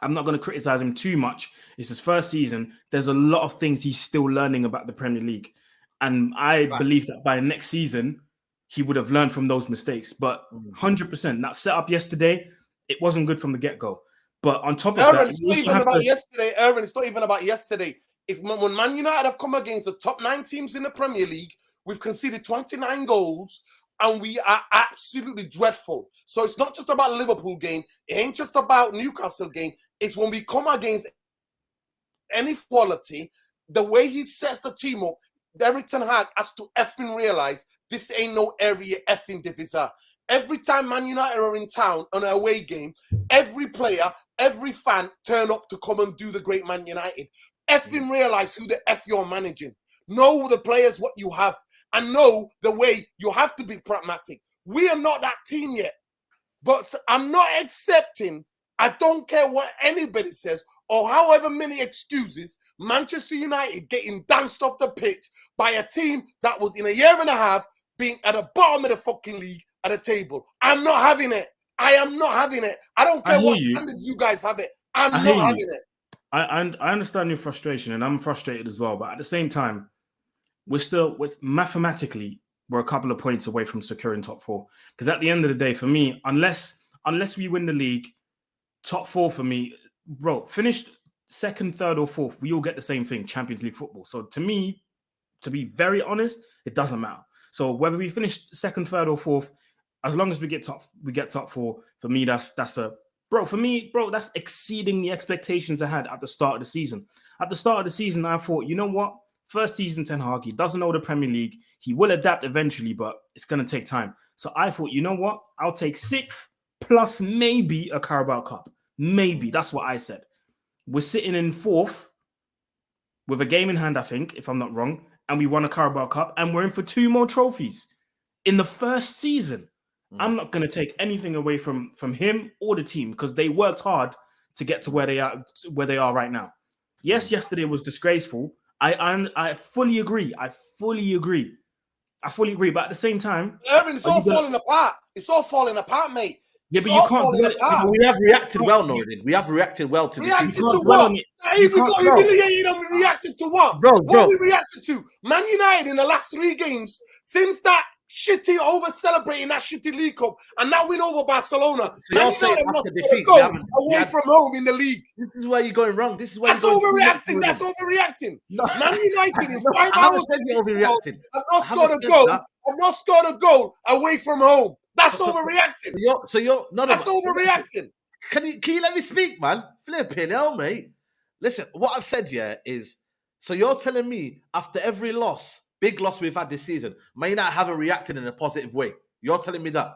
I'm not going to criticize him too much. It's his first season. There's a lot of things he's still learning about the Premier League. And I believe that by next season, he would have learned from those mistakes. But 100%, that setup yesterday, it wasn't good from the get-go. But on top of Aaron, that... it's not even about yesterday. It's when Man United have come against the top 9 teams in the Premier League, we've conceded 29 goals, and we are absolutely dreadful. So it's not just about the Liverpool game. It ain't just about Newcastle game. It's when we come against any quality, the way he sets the team up, Eric Ten Hag has to effing realize this ain't no area effing divisor. Every time Man United are in town on an away game, every player, every fan turn up to come and do the great Man United. Effing realize who the F you're managing. Know the players what you have, and know the way you have to be pragmatic. We are not that team yet. But I'm not accepting, I don't care what anybody says, or however many excuses, Manchester United getting danced off the pitch by a team that was in a year and a half being at the bottom of the fucking league at a table. I'm not having it. I am not having it. I don't care what standards you guys have it. I'm not having it. I understand your frustration, and I'm frustrated as well. But at the same time, we're mathematically, we're a couple of points away from securing top 4. Because at the end of the day, for me, unless we win the league, top 4 for me, bro, finished 2nd, 3rd, or 4th, we all get the same thing, Champions League football. So to me, to be very honest, it doesn't matter. So whether we finish 2nd, 3rd, or 4th, as long as we get top 4, for me, that's exceeding the expectations I had at the start of the season. At the start of the season, I thought, you know what? First season, Ten Hag, he doesn't know the Premier League. He will adapt eventually, but it's going to take time. So I thought, you know what? I'll take 6th plus maybe a Carabao Cup. Maybe. That's what I said. We're sitting in 4th with a game in hand, I think, if I'm not wrong, and we won a Carabao Cup, and we're in for 2 more trophies in the first season. I'm not going to take anything away from him or the team, because they worked hard to get to where they are right now. Yes, yesterday was disgraceful. I fully agree. I fully agree. But at the same time, Aaron, it's all falling apart. It's all falling apart, mate. Yeah, but you can't. We have reacted well, Nuradin. We have reacted well to reacted the to what? We got humiliated and we reacted to what? Bro. What we reacted to? Man United in the last 3 games, since that shitty over celebrating that shitty League Cup and now win over Barcelona. So you're Man saying United after not defeats, scored a we goal haven't. away from home in the league. This is where you're going wrong. This is where That's you're going overreacting. That's overreacting. No, Man United in no, 5 I haven't hours said you're overreacting. have I not haven't scored a said goal. that. Have not scored a goal away from home. That's So- overreacting. So you're no, That's overreacting. Can you let me speak, man? Flipping hell, mate. Listen, what I've said here is, so you're telling me after every loss, big loss we've had this season, Man United haven't reacted in a positive way. You're telling me that?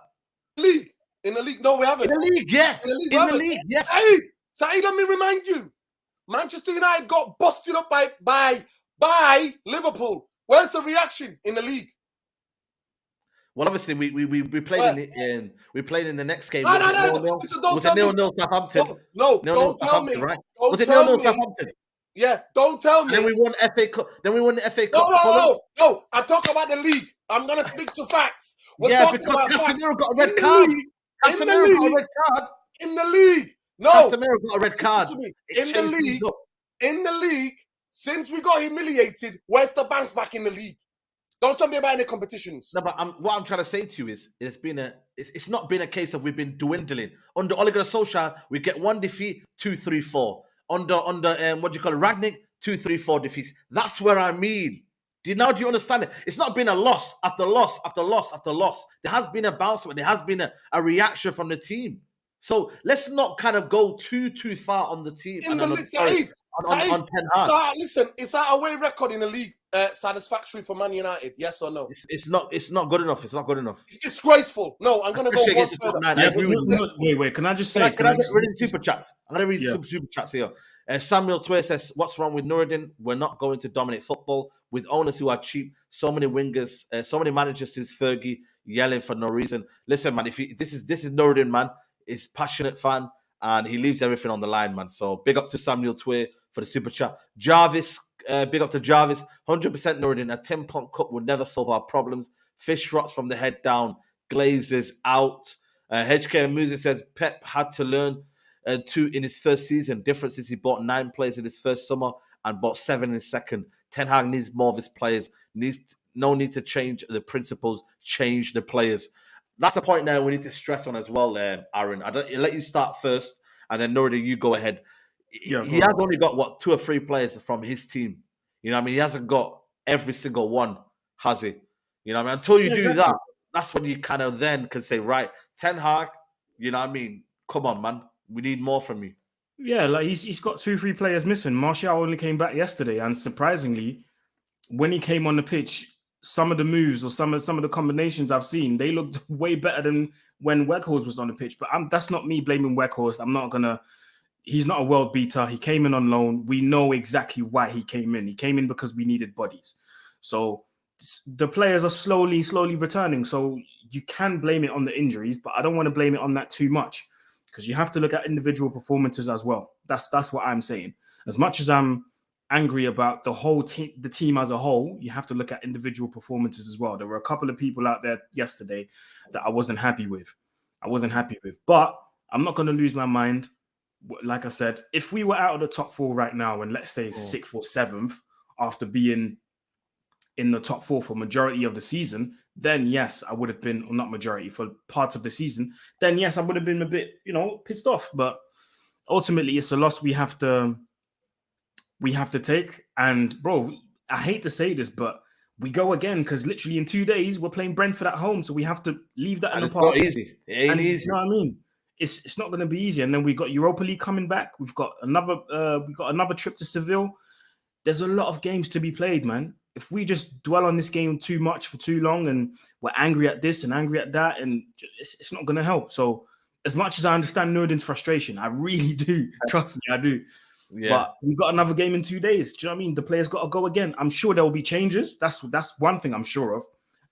In the league, no, we haven't. In the league, yeah. In the league, we In the haven't. league, yes. Saeed, let me remind you, Manchester United got busted up by Liverpool. Where's the reaction in the league? Well, obviously, we played in the next game. No. Was it 0-0 Southampton? No, 0-0 don't tell me. Southampton, right? Don't Was it tell 0-0 me. Southampton? Yeah, don't tell me. And then we won FA Cup. Then we won the FA Cup. No. I'm talking about the league. I'm gonna speak to facts. Yeah, because Casemiro got a red card. Casemiro got a red card. In the league. No. Casemiro got a red card. In the league, since we got humiliated, where's the bounce back in the league? Don't tell me about any competitions. No, but what I'm trying to say to you is, it's not been a case of we've been dwindling. Under Ole Gunnar Solskjaer, we get 1 defeat, 2, 3, 4. Under what do you call it, Ragnick, 2, 3, 4 defeats. That's where I mean. Do you understand it? It's not been a loss after loss after loss after loss. There has been a bounce, but there has been a reaction from the team. So let's not kind of go too far on the team. On Ten Hag. Listen, is that away record in the league satisfactory for Man United? Yes or no? It's not good enough. It's not good enough. It's disgraceful. No, I'm going to go one further. I agree with you. Wait. Can I just say? Can I read the super chats? I'm going to read super chats here. Samuel Tway says, "What's wrong with Nuradin? We're not going to dominate football with owners who are cheap. So many wingers, so many managers since Fergie yelling for no reason. Listen, man, this is Nuradin, man. He's passionate fan and he leaves everything on the line, man. So big up to Samuel Tway for the super chat. Jarvis, big up to Jarvis. 100% Nuradin. A 10-point cup would never solve our problems. Fish rots from the head down. Glazers out. HK Music says Pep had to learn two in his first season. Difference is he bought 9 players in his first summer and bought 7 in his second. Ten Hag needs more of his players. No need to change the principles, change the players. That's the point there we need to stress on as well, Aaron. I'll let you start first, and then Nuradin, you go ahead. He has only got, 2 or 3 players from his team. You know what I mean? He hasn't got every single one, has he? You know what I mean? Until you do that, that's when you kind of then can say, right, Ten Hag, you know what I mean? Come on, man. We need more from you. Yeah, like he's got 2-3 players missing. Martial only came back yesterday, and surprisingly, when he came on the pitch, some of the moves or some of the combinations I've seen, they looked way better than when Weghorst was on the pitch. But that's not me blaming Weghorst. I'm not gonna. He's not a world beater. He came in on loan. We know exactly why he came in. He came in because we needed bodies. So the players are slowly returning. So you can blame it on the injuries, but I don't want to blame it on that too much because you have to look at individual performances as well. That's what I'm saying. As much as I'm angry about the whole team, the team as a whole, you have to look at individual performances as well. There were a couple of people out there yesterday that I wasn't happy with. But I'm not going to lose my mind. Like I said, if we were out of the top 4 right now, and let's say 6th or 7th after being in the top 4 for majority of the season, then yes, I would have been, or not majority, for parts of the season, then yes, I would have been a bit, pissed off. But ultimately, it's a loss we have to take. And bro, I hate to say this, but we go again because literally in 2 days we're playing Brentford at home, so we have to leave that in the past. It's not easy. It ain't easy. You know what I mean? It's not going to be easy. And then we've got Europa League coming back. We've got another trip to Seville. There's a lot of games to be played, man. If we just dwell on this game too much for too long and we're angry at this and angry at that, and it's not going to help. So as much as I understand Nuradin's frustration, I really do. Trust me, I do. Yeah. But we've got another game in 2 days. Do you know what I mean? The players got to go again. I'm sure there will be changes. That's one thing I'm sure of.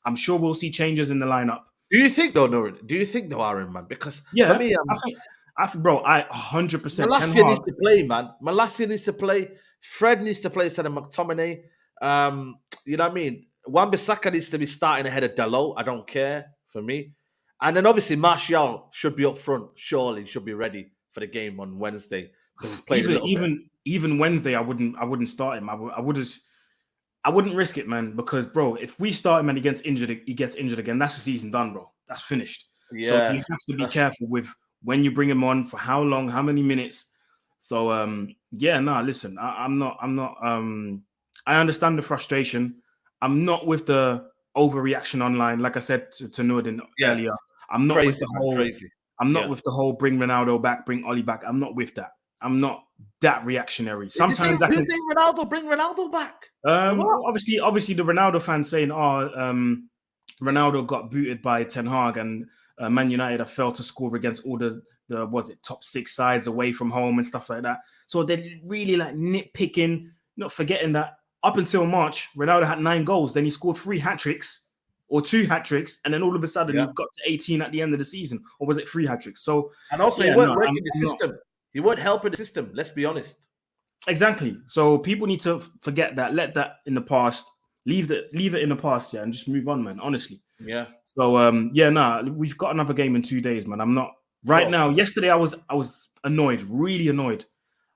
I'm sure we'll see changes in the lineup. Do you think though, Nuradin? Do you think though, Aaron, man? Because for me, I think, bro, I 100%. Malacia needs to play, man. Malacia needs to play. Fred needs to play instead of McTominay. You know what I mean? Wan-Bissaka needs to be starting ahead of Dalot. I don't care for me. And then obviously Martial should be up front. Surely should be ready for the game on Wednesday because he's played even Wednesday. I wouldn't start him. I would have. I wouldn't risk it, man, because bro, if we start him and he gets injured again, that's the season done, bro. That's finished. So Yeah. you have to be careful with when you bring him on, for how long, how many minutes. So listen, I'm not I understand the frustration. I'm not with the overreaction online. Like I said to Nuradin earlier, I'm not with the whole I'm not with the whole bring Ronaldo back, bring Oli back. I'm not with that. I'm not that reactionary. Sometimes who think Ronaldo bring Ronaldo back? Obviously the Ronaldo fans saying, Ronaldo got booted by Ten Hag and Man United have failed to score against all the top 6 sides away from home and stuff like that. So they're really like nitpicking, not forgetting that up until March, Ronaldo had 9 goals. Then he scored 3 hat-tricks or 2 hat-tricks. And then all of a sudden he got to 18 at the end of the season. Or was it 3 hat-tricks? So, and also he weren't working the system. He weren't helping the system. Let's be honest. Exactly. So people need to forget that. Let that in the past. Leave it in the past, and just move on, man. Honestly. Yeah. So we've got another game in 2 days, man. I'm not right now. Yesterday I was annoyed, really annoyed.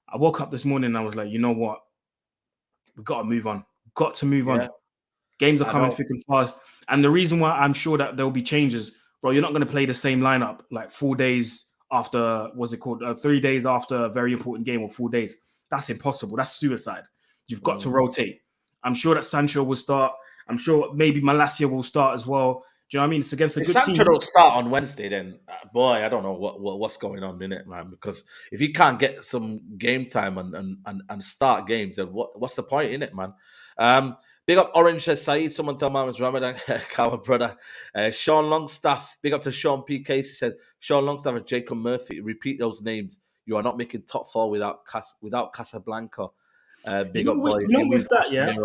I woke up this morning and I was like, you know what? We got to move on. Got to move on. Games are coming thick and fast. And the reason why I'm sure that there will be changes, bro, you're not going to play the same lineup like 4 days after, 3 days after a very important game, or 4 days. That's impossible. That's suicide. You've got to rotate. I'm sure that Sancho will start. I'm sure maybe Malacia will start as well. Do you know what I mean? It's against a good Sancho team. don't start on Wednesday, then boy, I don't know what's going on in it, man. Because if he can't get some game time and start games, then what's the point in it, man? Big up Orange says Saeed. Someone tell Mama's Ramadan, our brother. Sean Longstaff. Big up to Sean P. Casey said Sean Longstaff and Jacob Murphy. Repeat those names. You are not making top 4 without Casablanca. Big up, boy. With that, yeah.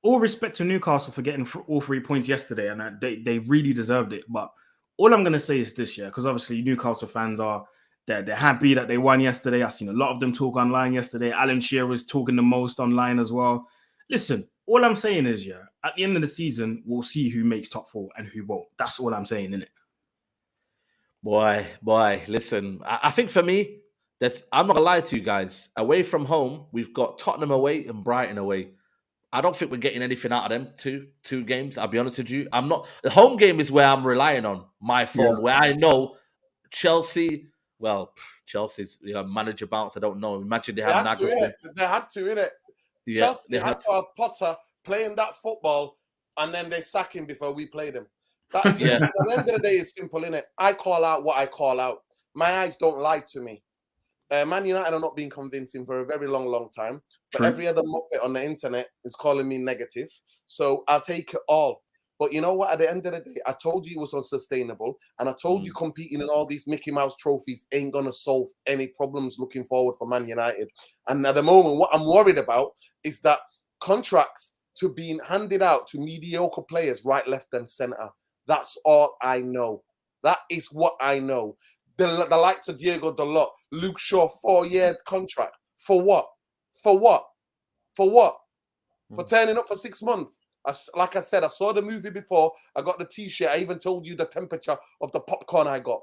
All respect to Newcastle for getting all 3 points yesterday, and they really deserved it. But all I'm going to say is this, yeah, because obviously Newcastle fans they're happy that they won yesterday. I've seen a lot of them talk online yesterday. Alan Shearer was talking the most online as well. Listen, all I'm saying is, yeah, at the end of the season, we'll see who makes top 4 and who won't. That's all I'm saying, innit? Boy, listen, I think for me, I'm not going to lie to you guys. Away from home, we've got Tottenham away and Brighton away. I don't think we're getting anything out of them two games. I'll be honest with you. I'm not. The home game is where I'm relying on my form, where I know Chelsea. Well, Chelsea's manager bounce. I don't know. Imagine they have Nagelsmann. They had to, innit? Yeah, Chelsea had to have Potter playing that football, and then they sack him before we play them. At the end of the day, it's simple, innit? I call out what I call out. My eyes don't lie to me. Man United are not being convincing for a very long time. But every other muppet on the internet is calling me negative. So I'll take it all. But you know what? At the end of the day, I told you it was unsustainable. And I told you competing in all these Mickey Mouse trophies ain't going to solve any problems looking forward for Man United. And at the moment, what I'm worried about is that contracts to being handed out to mediocre players right, left, and centre. That's all I know. That is what I know. The likes of Diego Dalot, Luke Shaw, 4-year contract. For what? For what? For what? For turning up for 6 months. Like I said, I saw the movie before. I got the T-shirt. I even told you the temperature of the popcorn I got.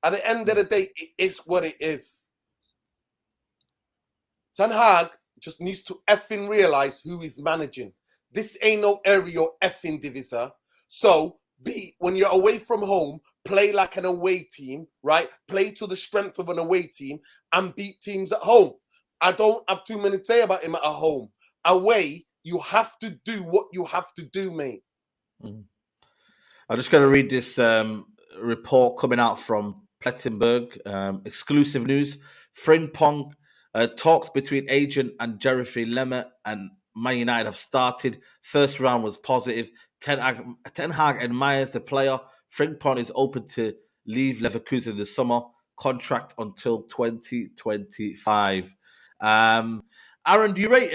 At the end of the day, it is what it is. Ten Hag just needs to effing realize who he's managing. This ain't no area effing divisor. So, when you're away from home, play like an away team, right? Play to the strength of an away team and beat teams at home. I don't have too many to say about him at home. Away, you have to do what you have to do, mate. I'm just going to read this report coming out from Plettenberg. Exclusive news. Frimpong talks between agent and Jeremy Lemmer and Man United have started. First round was positive. Ten Hag admires the player. Frimpong is open to leave Leverkusen this summer. Contract until 2025. Aaron, do you rate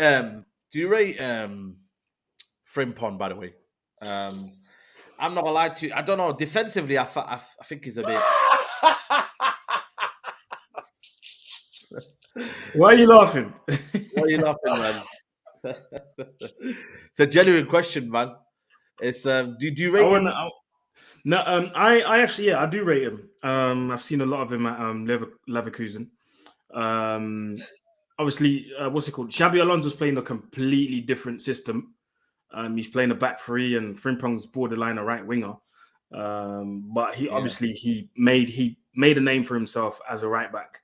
Frimpong, by the way? I'm not gonna lie to you. I don't know. Defensively, I think he's a bit. Why are you laughing? Why are you laughing, man? It's a genuine question, man. It's do you rate him? No, I actually, I do rate him. I've seen a lot of him at Leverkusen. Obviously, what's it called? Xabi Alonso's playing a completely different system. He's playing a back three, and Frimpong's borderline a right winger. But he obviously he made a name for himself as a right back.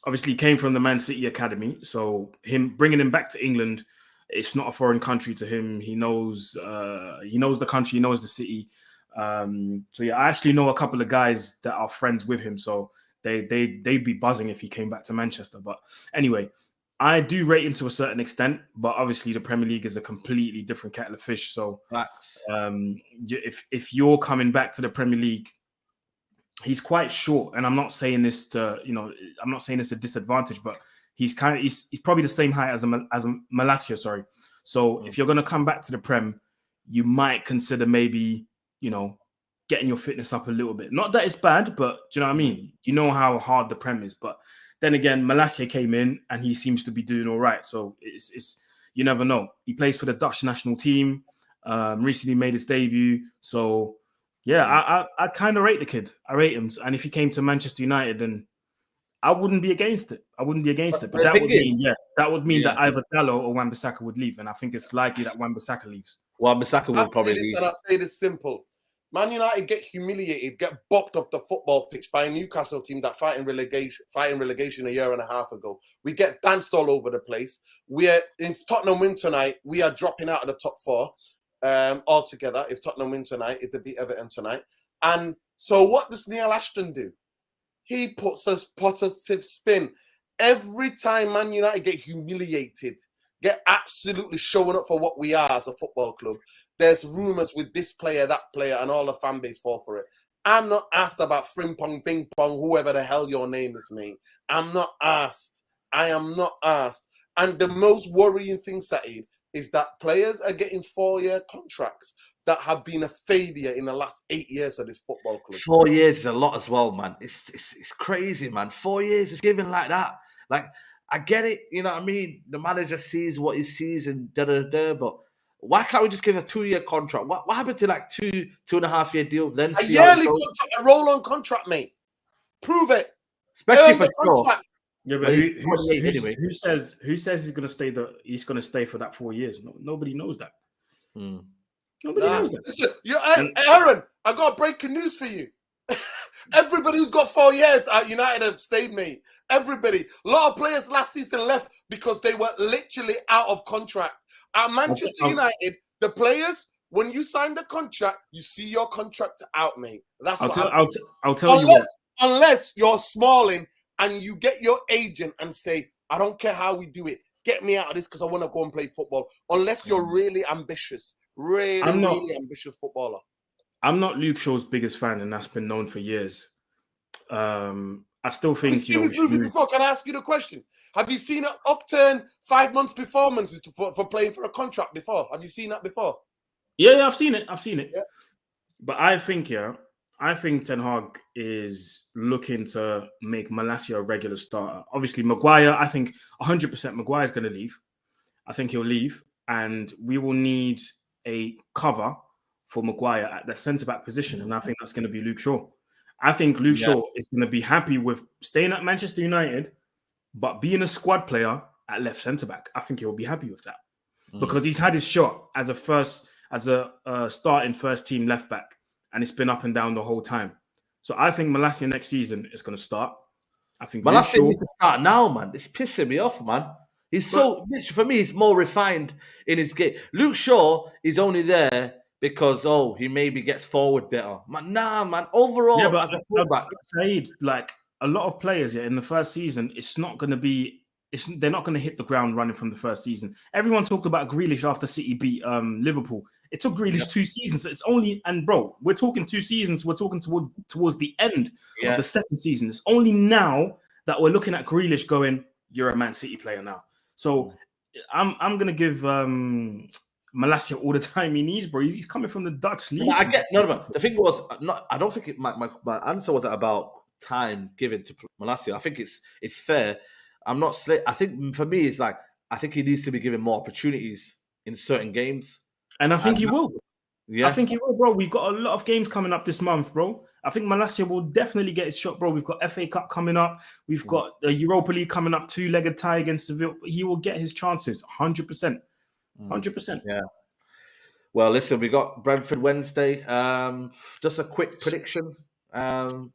Obviously, he came from the Man City academy, so bringing him back to England, it's not a foreign country to him. He knows the country, he knows the city. So yeah, I actually know a couple of guys that are friends with him, so they'd be buzzing if he came back to Manchester. But anyway, I do rate him to a certain extent, but obviously the Premier League is a completely different kettle of fish. So if you're coming back to the Premier League, he's quite short, and I'm not saying this to I'm not saying this a disadvantage, but he's probably the same height as Malacia. Sorry. So if you're going to come back to the Prem, you might consider maybe getting your fitness up a little bit. Not that it's bad, but do you know what I mean? You know how hard the Prem is, but then again, Malacia came in and he seems to be doing all right. So it's you never know. He plays for the Dutch national team. Recently made his debut. So yeah, I kind of rate the kid. I rate him. And if he came to Manchester United, then I wouldn't be against it. But that would mean that either Dalot or Wan-Bissaka would leave. And I think it's likely that Wan-Bissaka leaves. Wan-Bissaka will probably leave. And I say this simple. Man United get humiliated, get bopped off the football pitch by a Newcastle team that fighting relegation a year and a half ago. We get danced all over the place. If Tottenham win tonight, we are dropping out of the top four altogether. If Tottenham win tonight, it'll beat Everton tonight. And so what does Neil Ashton do? He puts a positive spin. Every time Man United get humiliated, get absolutely showing up for what we are as a football club, there's rumours with this player, that player, and all the fan base fall for it. I'm not asked about Frimpong, Bing Pong, whoever the hell your name is, mate. I'm not asked. I am not asked. And the most worrying thing, Saeed, is that players are getting 4-year contracts that have been a failure in the last 8 years of this football club. 4 years is a lot as well, man. It's crazy, man. 4 years is given like that. Like, I get it, you know what I mean? The manager sees what he sees and da-da-da, but why can't we just give a 2-year contract? What happened to like 2.5 year deal? Then a yearly contract, a roll-on contract, mate. Prove it. Especially for sure. Yeah, but who says he's going to stay? He's going to stay for that 4 years. No, nobody knows that. Nobody knows that. Listen, Aaron, I got breaking news for you. Everybody who's got 4 years at United have stayed, mate. Everybody. A lot of players last season left because they were literally out of contract. At Manchester United, the players, when you sign the contract, you see your contract out, mate. That's I'll tell you what. Unless you're Smalling and you get your agent and say, I don't care how we do it. Get me out of this because I want to go and play football. Unless you're really ambitious. Really ambitious footballer. I'm not Luke Shaw's biggest fan, and that's been known for years. I still think Can I ask you the question? Have you seen an upturn 5 months performances for playing for a contract before? Have you seen that before? Yeah, I've seen it. Yeah. But I think Ten Hag is looking to make Malacia a regular starter. Obviously, Maguire, I think 100% Maguire's going to leave. I think he'll leave, and we will need a cover for Maguire at the centre-back position, and I think that's going to be Luke Shaw. I think Luke Shaw is going to be happy with staying at Manchester United, but being a squad player at left centre-back. I think he'll be happy with that because he's had his shot as a starting first-team left-back, and it's been up and down the whole time. So I think Malacia next season is going to start. I think Malacia needs to start now, man. It's pissing me off, man. For me, he's more refined in his game. Luke Shaw is only there because, he maybe gets forward better. Man, overall, as a fullback. Saeed, like a lot of players in the first season, they're not going to hit the ground running from the first season. Everyone talked about Grealish after City beat Liverpool. It took Grealish 2 seasons. We're talking 2 seasons. We're talking towards the end of the second season. It's only now that we're looking at Grealish going, you're a Man City player now. So I'm going to give Malacia all the time he needs, bro. He's coming from the Dutch league. I get the thing was I don't think my answer was about time given to Malacia. I think it's fair. I'm not. I think for me, it's like I think he needs to be given more opportunities in certain games, and I think he will. Yeah, I think he will, bro. We've got a lot of games coming up this month, bro. I think Malacia will definitely get his shot, bro. We've got FA Cup coming up. We've got the Europa League coming up, 2-legged tie against Seville. He will get his chances, 100%. 100%. Yeah. Well, listen, we got Brentford Wednesday. Just a quick prediction, Aaron.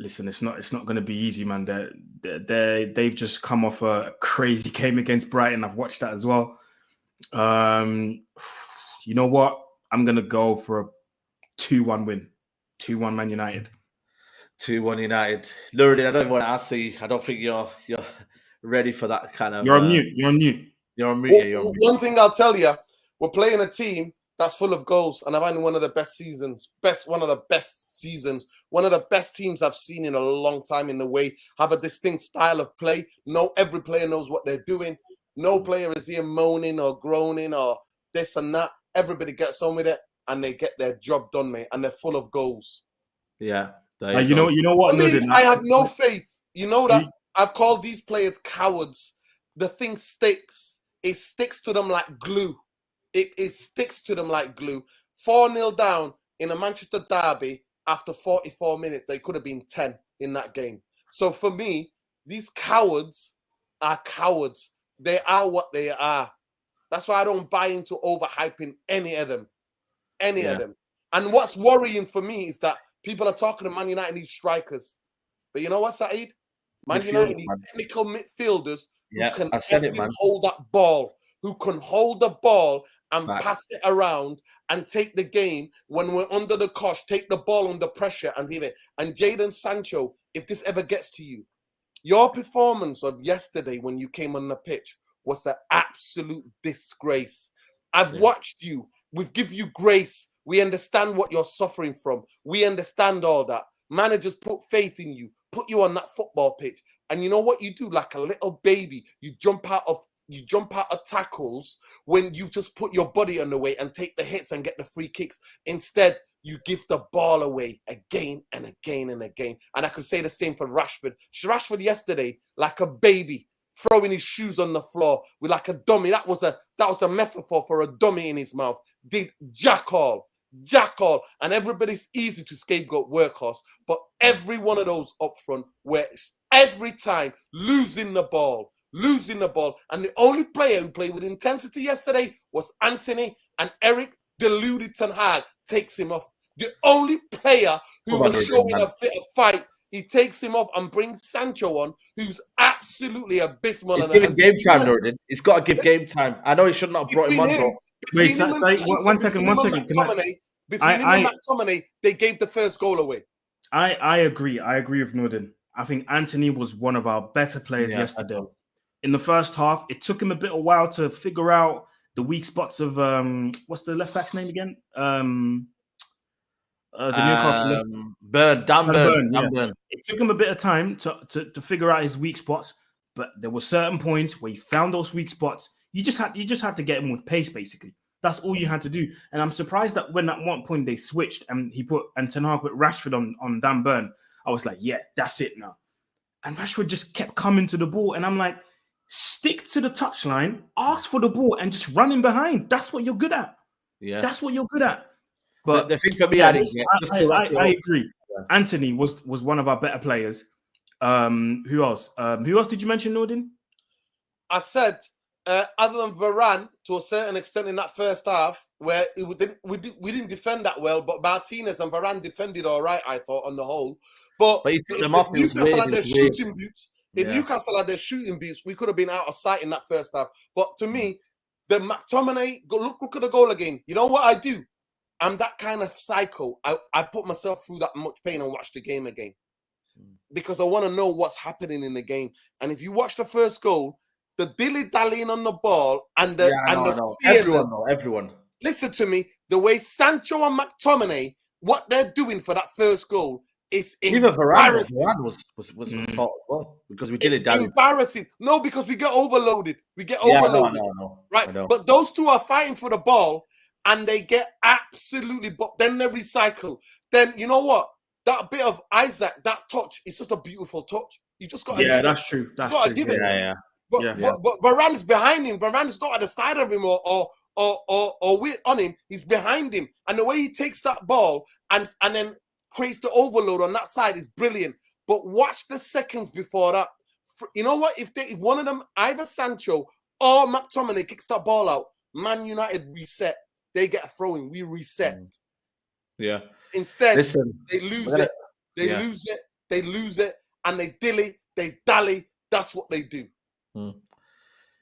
Listen, it's not going to be easy, man. They've just come off a crazy game against Brighton. I've watched that as well. You know what? I'm going to go for a 2-1 win. 2-1 Man United. 2-1 United. Nuradin, I don't even want to ask you. I don't think you're ready for that kind of. You're on mute. You're on mute. You're on mute. Yeah, you're on mute. One thing I'll tell you, we're playing a team that's full of goals, and I've had one of the best seasons, one of the best teams I've seen in a long time in the way, have a distinct style of play. Every player knows what they're doing. No player is here moaning or groaning or this and that. Everybody gets on with it, and they get their job done, mate, and they're full of goals. Yeah. You know what? I have no faith. You know that I've called these players cowards. The thing sticks. It sticks to them like glue. It sticks to them like glue. 4-0 down in a Manchester derby after 44 minutes. They could have been 10 in that game. So for me, these cowards are cowards. They are what they are. That's why I don't buy into overhyping any of them. Any of them. And what's worrying for me is that people are talking to Man United needs strikers. But you know what, Saeed? Man United needs technical midfielders who can hold that ball, who can hold the ball and pass it around and take the game when we're under the cosh, take the ball under pressure and leave it. And Jadon Sancho, if this ever gets to you, your performance of yesterday when you came on the pitch was an absolute disgrace. I've watched you. We've given you grace. We understand what you're suffering from. We understand all that. Managers put faith in you, put you on that football pitch. And you know what you do? Like a little baby, you jump out of tackles when you've just put your body on the way and take the hits and get the free kicks. Instead, you give the ball away again and again and again. And I could say the same for Rashford. Rashford yesterday, like a baby, throwing his shoes on the floor with like a dummy. That was a metaphor for a dummy in his mouth. Did jack all. And everybody's easy to scapegoat workhorse. But every one of those up front were every time losing the ball. And the only player who played with intensity yesterday was Anthony, and Eric deluded Ten Hag takes him off. The only player who was showing a bit of fight, he takes him off and brings Sancho on, who's absolutely abysmal. He's giving game time, Nuradin. He's got to give game time. I know he should not have brought him on, bro. Wait, one second. Between him and McTominay, they gave the first goal away. I agree. I agree with Nuradin. I think Anthony was one of our better players yesterday. In the first half, it took him a bit of while to figure out the weak spots of what's the left back's name again? The Newcastle Burn. It took him a bit of time to figure out his weak spots, but there were certain points where he found those weak spots. You just had to get him with pace, basically. That's all you had to do. And I'm surprised that when at one point they switched and Ten Hag put Rashford on Dan Burn, I was like, yeah, that's it now. And Rashford just kept coming to the ball, and I'm like, stick to the touchline, ask for the ball, and just run in behind. That's what you're good at. Yeah, that's what you're good at. But the thing for me, I agree. Yeah. Anthony was one of our better players. Who else? Who else did you mention, Nuradin? I said, other than Varane, to a certain extent in that first half, where we didn't defend that well, but Martinez and Varane defended all right, I thought, on the whole. But he took them off. Newcastle had their shooting boots. If Newcastle had their shooting boots, we could have been out of sight in that first half. But to me, the McTominay, look at the goal again. You know what I do? I'm that kind of psycho. I put myself through that much pain and watch the game again. Because I want to know what's happening in the game. And if you watch the first goal, the dilly-dallying on the ball and everyone. Listen to me. The way Sancho and McTominay, what they're doing for that first goal is embarrassing. Varane was fault as well because we dilly-dally. Embarrassing. No, because we get overloaded. No. Right? But those two are fighting for the ball and they get absolutely... But then they recycle. Then, you know what? That bit of Isaac, that touch, it's just a beautiful touch. You just got to... Yeah, that's true. That's true. But Varane's behind him. Varane's not at the side of him or on him. He's behind him. And the way he takes that ball and then creates the overload on that side is brilliant. But watch the seconds before that. You know what? If one of them, either Sancho Or McTominay kicks that ball out. Man United reset. They get a throw-in. We reset. Yeah. Instead, Listen, they lose it. They lose it. They lose it. And they dilly. They dally. That's what they do.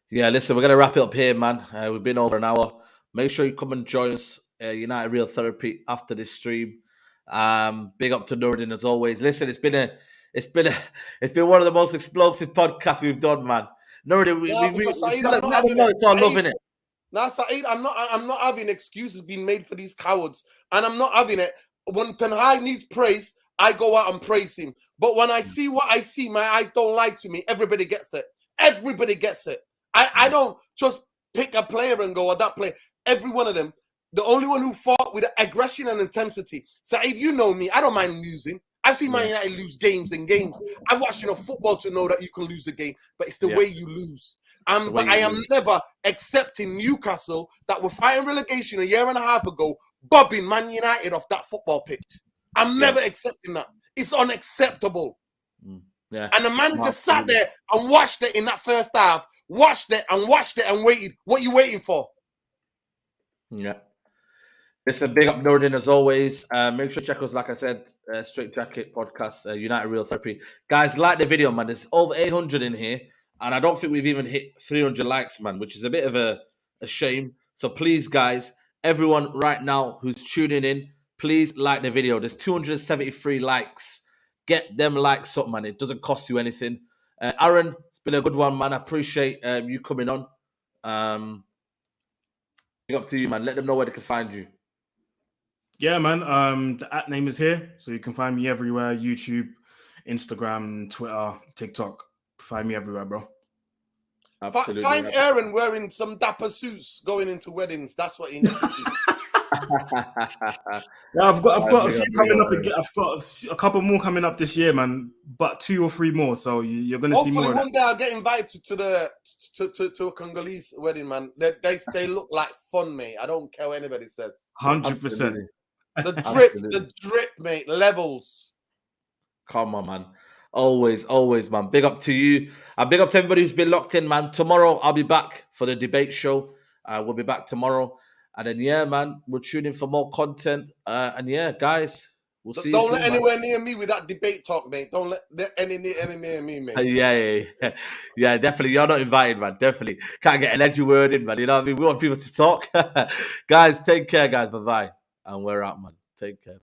Yeah, listen, we're going to wrap it up here, man. We've been over an hour. Make sure you come and join us, United Real Therapy, after this stream. Big up to Nuradin as always. Listen, it's been one of the most explosive podcasts we've done, man. Nuradin, it's all love, innit? Now, Saeed, I'm not having excuses being made for these cowards, and I'm not having it. When Ten Hag needs praise, I go out and praise him. But when I see what I see, my eyes don't lie to me. Everybody gets it. Everybody gets it. I don't just pick a player and go, that player. Every one of them. The only one who fought with aggression and intensity. Saeed, you know me. I don't mind losing. I've seen Man United lose games and games. I've watched enough football to know that you can lose a game, but it's the way you lose. But I am never accepting Newcastle that were fighting relegation a year and a half ago, bobbing Man United off that football pitch. I'm never accepting that. It's unacceptable. Yeah. And the manager sat there and watched it in that first half, watched it and waited. What are you waiting for? Yeah. Listen, big up Nuradin as always. Make sure to check us, like I said, Straightjacket podcast, United Real Therapy. Guys, like the video, man. There's over 800 in here, and I don't think we've even hit 300 likes, man, which is a bit of a shame. So please, guys, everyone right now who's tuning in, please like the video. There's 273 likes. Get them likes up, man. It doesn't cost you anything. Aaron, it's been a good one, man. I appreciate you coming on. Big up to you, man. Let them know where they can find you. Yeah, man. The @ name is here, so you can find me everywhere: YouTube, Instagram, Twitter, TikTok. Find me everywhere, bro. Absolutely. Find Aaron wearing some dapper suits going into weddings. That's what he needs to do. Yeah, I've got a few coming up again. I've got a couple more coming up this year, man. But 2 or 3 more. So you're gonna see more. Hopefully, one day I'll get invited to a Congolese wedding, man. They look like fun, mate. I don't care what anybody says. 100%. The drip, mate. Levels. Come on, man. Always, man. Big up to you. And big up to everybody who's been locked in, man. Tomorrow, I'll be back for the debate show. We'll be back tomorrow. And then, yeah, man, we're tuning for more content. And yeah, guys, we'll see you soon. Don't let anywhere near me with that debate talk, mate. Don't let any near me, mate. Yeah, definitely. You're not invited, man. Definitely. Can't get an edgy word in, man. You know what I mean? We want people to talk. Guys, take care, guys. Bye-bye. And we're out, man. Take care.